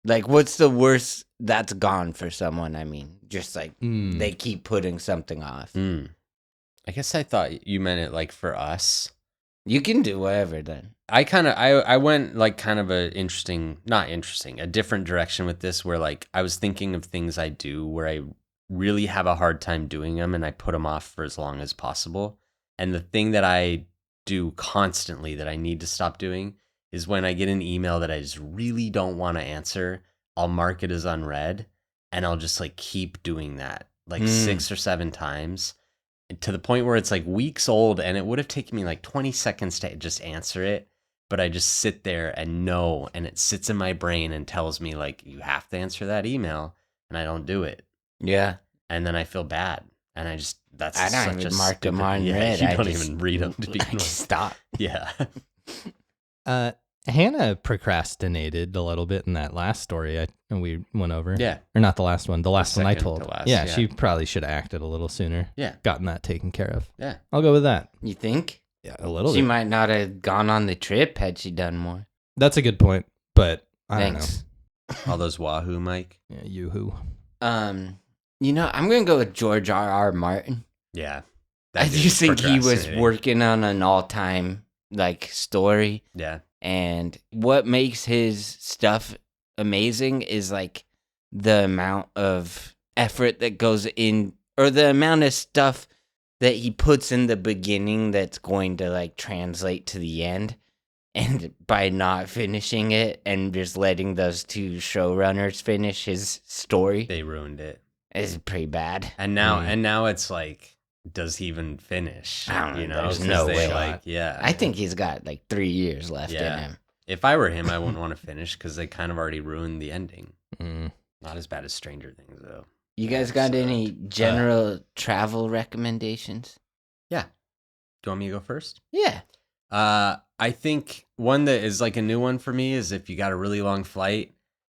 Like, what's the worst that's gone for someone? I mean, just like Mm. they keep putting something off. I guess I thought you meant it like for us. You can do whatever then. I went like kind of a different direction with this, where like I was thinking of things I do where I really have a hard time doing them and I put them off for as long as possible. And the thing that I do constantly that I need to stop doing is when I get an email that I just really don't want to answer, I'll mark it as unread and I'll just like keep doing that like 6 or 7 times, to the point where it's like weeks old and it would have taken me like 20 seconds to just answer it. But I just sit there and know, and it sits in my brain and tells me like, you have to answer that email, and I don't do it. Yeah. And then I feel bad. And I just, that's I don't such even a mark them stupid- on yeah, red. You I don't just- even read them to begin I just with. stop. Yeah. Hannah procrastinated a little bit in that last story we went over. Yeah. Or not the last one, the last one I second told. to last, yeah, yeah. she probably should have acted a little sooner. Yeah. Gotten that taken care of. Yeah. I'll go with that. You think? Yeah, a little She bit. might not have gone on the trip had she done more. That's a good point, but I Thanks. All those Wahoo, Mike. don't know. Yeah, yoo-hoo. I'm gonna go with George R.R. Martin. Yeah. I That do is think he was procrastinating. working on an all-time like story, Yeah. and what makes his stuff amazing is like the amount of effort that goes in, or the amount of stuff that he puts in the beginning that's going to like translate to the end. And by not finishing it and just letting those two showrunners finish his story They ruined it. is pretty bad. And now it's like, does he even finish? I don't know, You know, there's 'Cause no they, way. like, yeah. I think he's got like 3 years left in Yeah. him. If I were him, I wouldn't want to finish because they kind of already ruined the ending. Mm. Not as bad as Stranger Things, though. You guys got So, any general travel recommendations? Yeah. Do you want me to go first? Yeah. I think one that is like a new one for me is if you got a really long flight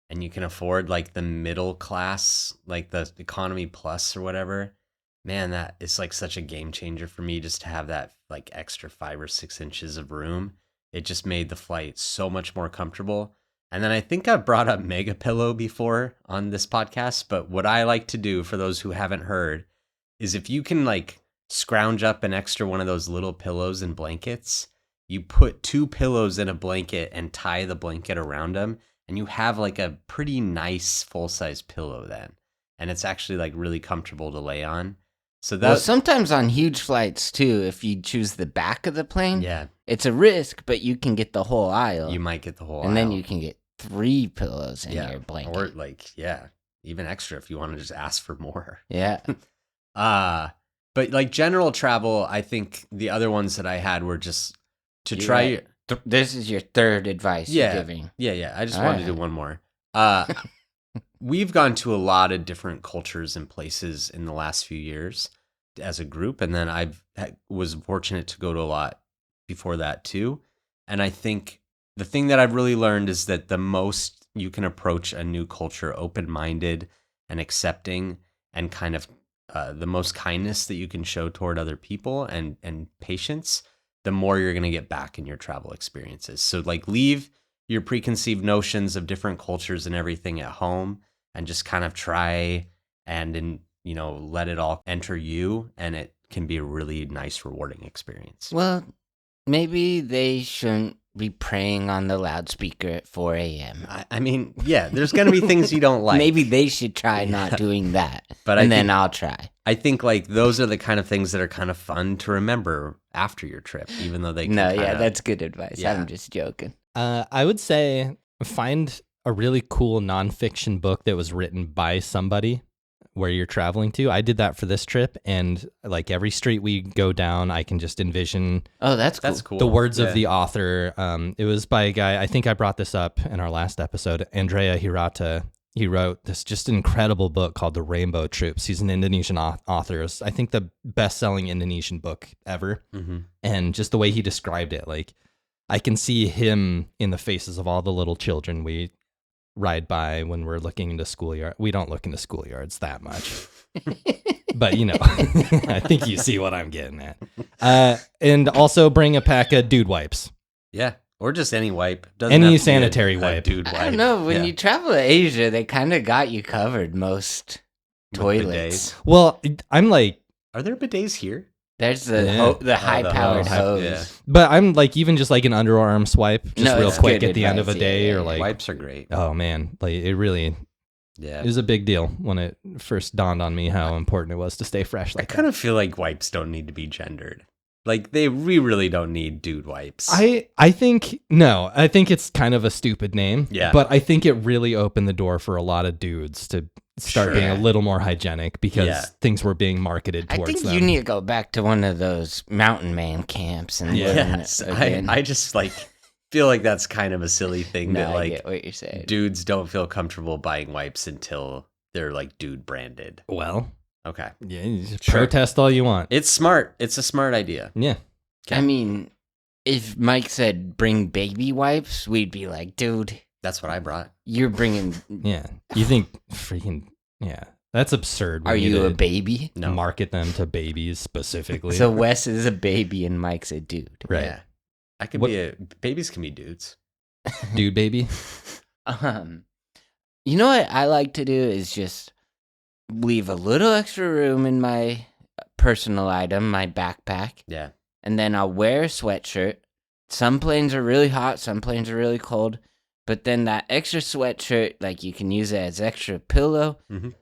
and you can afford like the middle class, like the economy plus or whatever. Man, that is like such a game changer for me just to have that like extra 5 or 6 inches of room. It just made the flight so much more comfortable. And then I think I've brought up Mega Pillow before on this podcast, but what I like to do for those who haven't heard is if you can like scrounge up an extra one of those little pillows and blankets, you put 2 pillows in a blanket and tie the blanket around them, and you have like a pretty nice full-size pillow then. And it's actually like really comfortable to lay on. So Well, that's sometimes on huge flights too, if you choose the back of the plane, yeah, it's a risk, but you can get the whole aisle. you might get the whole and then aisle. you can get 3 pillows in yeah, your blanket. or like even extra if you want to just ask for more. Yeah. But like general travel, I think the other ones that I had were just to You're try. right. This is your third advice Yeah. you're giving. Yeah. I just All wanted to do right. one more. We've gone to a lot of different cultures and places in the last few years as a group, and then was fortunate to go to a lot before that too. And I think the thing that I've really learned is that the most you can approach a new culture open-minded and accepting, and kind of the most kindness that you can show toward other people and patience, the more you're going to get back in your travel experiences. So like leave your preconceived notions of different cultures and everything at home and just kind of try and let it all enter you, and it can be a really nice, rewarding experience. Well, maybe they shouldn't be praying on the loudspeaker at 4 a.m. I mean, yeah, there's going to be things you don't like. Maybe they should try not doing that. But and I then think- I'll try. I think like those are the kind of things that are kind of fun to remember after your trip, even though they can kinda, that's good advice. Yeah. I'm just joking. I would say find a really cool nonfiction book that was written by somebody where you're traveling to. I did that for this trip, and like every street we go down, I can just envision Oh, that's cool. That's cool. the words Yeah. of the author. It was by a guy, I think I brought this up in our last episode, Andrea Hirata. He wrote this just incredible book called The Rainbow Troops. He's an Indonesian author. It's, I think, the best-selling Indonesian book ever. Mhm. And just the way he described it, like I can see him in the faces of all the little children we ride by when we're looking into schoolyard. We don't look into schoolyards that much, but I think you see what I'm getting at. And also bring a pack of dude wipes. Yeah, or just any wipe. Doesn't Any have to be sanitary a wipe. dude wipe. I don't know. When Yeah. you travel to Asia, they kind of got you covered most With toilets. bidets. Well, I'm like, Are there bidets here? There's the Yeah. the high-powered hose. hose. Yeah. But I'm like, even just like an underarm swipe, just No, real it's quick good at the end of a advice, day, yeah, or yeah. like, Wipes are great. oh man, like it really Yeah. is a big deal when it first dawned on me how important it was to stay fresh. I Like kind of feel like wipes don't need to be gendered. Like we really don't need dude wipes. I think no, I think it's kind of a stupid name. Yeah. But I think it really opened the door for a lot of dudes to start Sure. being a little more hygienic because Yeah. things were being marketed I towards think them. you need to go back to one of those mountain man camps and learn Yes, again. I just like feel like that's kind of a silly thing No, that I like get what you're saying. dudes don't feel comfortable buying wipes until they're like dude branded. Well, Okay. yeah, you just Sure. protest all you want. It's smart. It's a smart idea. Yeah. Okay. I mean, if Mike said bring baby wipes, we'd be like, dude, That's what I brought. you're bringing. Yeah. You think freaking yeah. That's absurd. Are We need you a to baby? No. market them to babies specifically? So Wes is a baby and Mike's a dude. right. Yeah. I could What- be babies can be dudes. Dude baby. You know what I like to do is just leave a little extra room in my personal item, my backpack, Yeah. and then I'll wear a sweatshirt. Some planes are really hot, some planes are really cold, but then that extra sweatshirt, like you can use it as extra pillow. Mhm.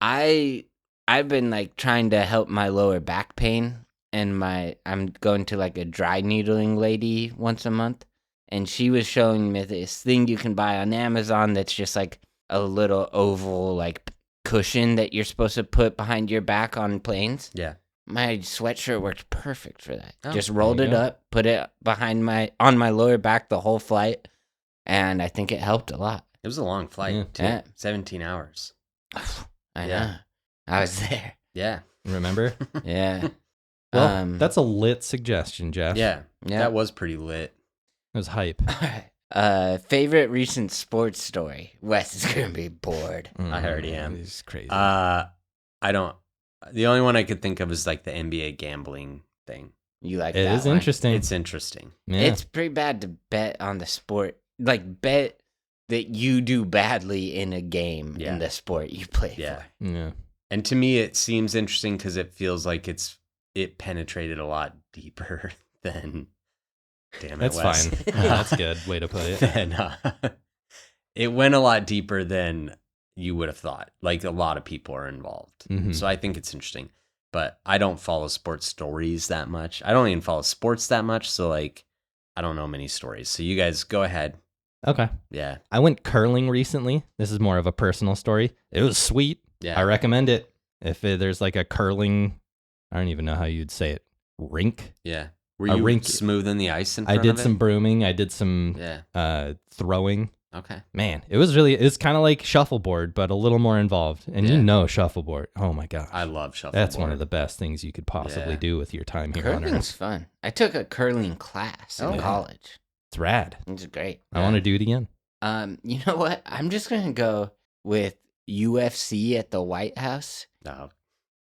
I've been like trying to help my lower back pain, and I'm going to like a dry needling lady once a month, and she was showing me this thing you can buy on Amazon that's just like a little oval like cushion that you're supposed to put behind your back on planes. Yeah. My sweatshirt worked perfect for that. Oh, Just there rolled you it go. up, put it behind on my lower back the whole flight, and I think it helped a lot. It was a long flight, Yeah. too. Yeah. 17 hours. I Yeah. know. I was there. Yeah. Remember? Yeah. Well, that's a lit suggestion, Jeff. Yeah. yeah. That was pretty lit. It was hype. Favorite recent sports story. Wes is gonna be bored. I already am. It's crazy. I don't. The only one I could think of is like the NBA gambling thing. You like It that is one? interesting. It's interesting. yeah. It's pretty bad to bet on the sport. Like bet that you do badly in a game Yeah. in the sport you play Yeah. for. yeah. And to me, it seems interesting because it feels like it penetrated a lot deeper than. Damn it, That's Wes. fine. Yeah, that's a good way to put it. Then, it went a lot deeper than you would have thought. Like a lot of people are involved, Mhm. so I think it's interesting. But I don't follow sports stories that much. I don't even follow sports that much, so like I don't know many stories. So you guys go ahead. Okay. Yeah, I went curling recently. This is more of a personal story. It was sweet. yeah. I recommend it. If there's like a curling, I don't even know how you'd say it, rink. Yeah. Were A you rink- smoothing the ice in I front did of it? some brooming. I did some Yeah. throwing. Okay. Man, it's kind of like shuffleboard, but a little more involved. And Yeah. you know shuffleboard. Oh my gosh. I love shuffleboard. That's one of the best things you could possibly Yeah. do with your time here on Curling's Earth. fun. I took a curling class in Oh. college. It's rad. It's great. I want to do it again. You know what? I'm just gonna go with UFC at the White House. Oh,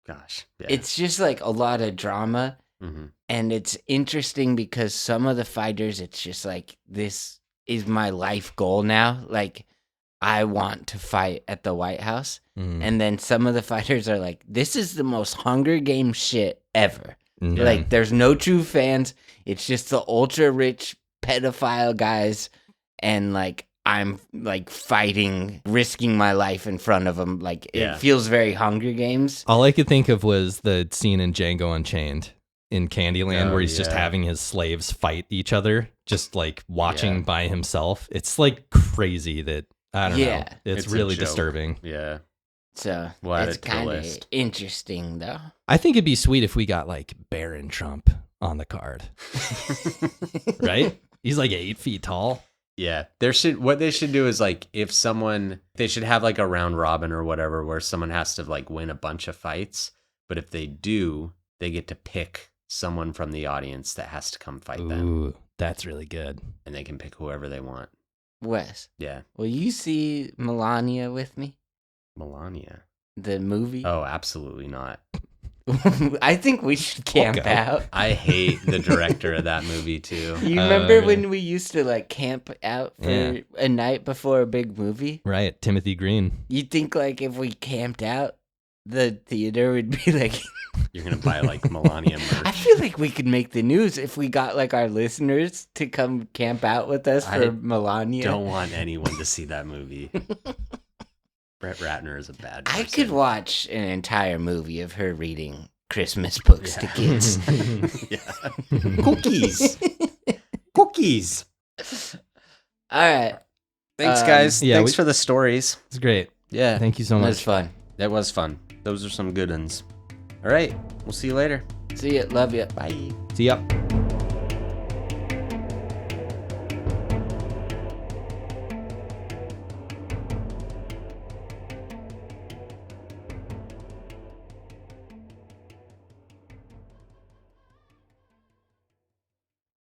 gosh. Yeah. It's just like a lot of drama, Mhm. and it's interesting because some of the fighters, it's just like, this is my life goal now. Like, I want to fight at the White House. Mm. And then some of the fighters are like, this is the most Hunger Games shit ever. Mhm. Like, there's no true fans. It's just the ultra rich pedophile guys. And like, I'm like fighting, risking my life in front of them. Like, Yeah. it feels very Hunger Games. All I could think of was the scene in Django Unchained in Candyland Oh, where he's just yeah. having his slaves fight each other, just like watching Yeah. by himself. It's like crazy that, I don't Yeah. know. It's It's a really joke. disturbing. Yeah. So We'll add it's it to the kind of list. interesting, though. I think it'd be sweet if we got like Baron Trump on the card, right? He's like 8 feet tall. Yeah, what they should do is like if they should have like a round robin or whatever where someone has to like win a bunch of fights, but if they do, they get to pick someone from the audience that has to come fight them, Ooh, that's really good. and they can pick whoever they want. Wes, Yeah, will you see Melania with me? Melania. The movie? Oh, absolutely not. I think we should camp go. out. I hate the director of that movie too. You Oh, remember really? when we used to like camp out for Yeah. a night before a big movie? Right, Timothy Green. You think like if we camped out, the theater would be like, You're gonna buy like Melania merch. I feel like we could make the news if we got like our listeners to come camp out with us for Melania. Don't want anyone to see that movie. Brett Ratner is a bad person. I could watch an entire movie of her reading Christmas books to kids. Cookies. Cookies. All right. Thanks, guys. yeah, Thanks for the stories. It's great. Yeah. Thank you so That was much. fun. That was fun. Those are some good ones. All right. We'll see you later. See ya. Love ya. Bye. See ya.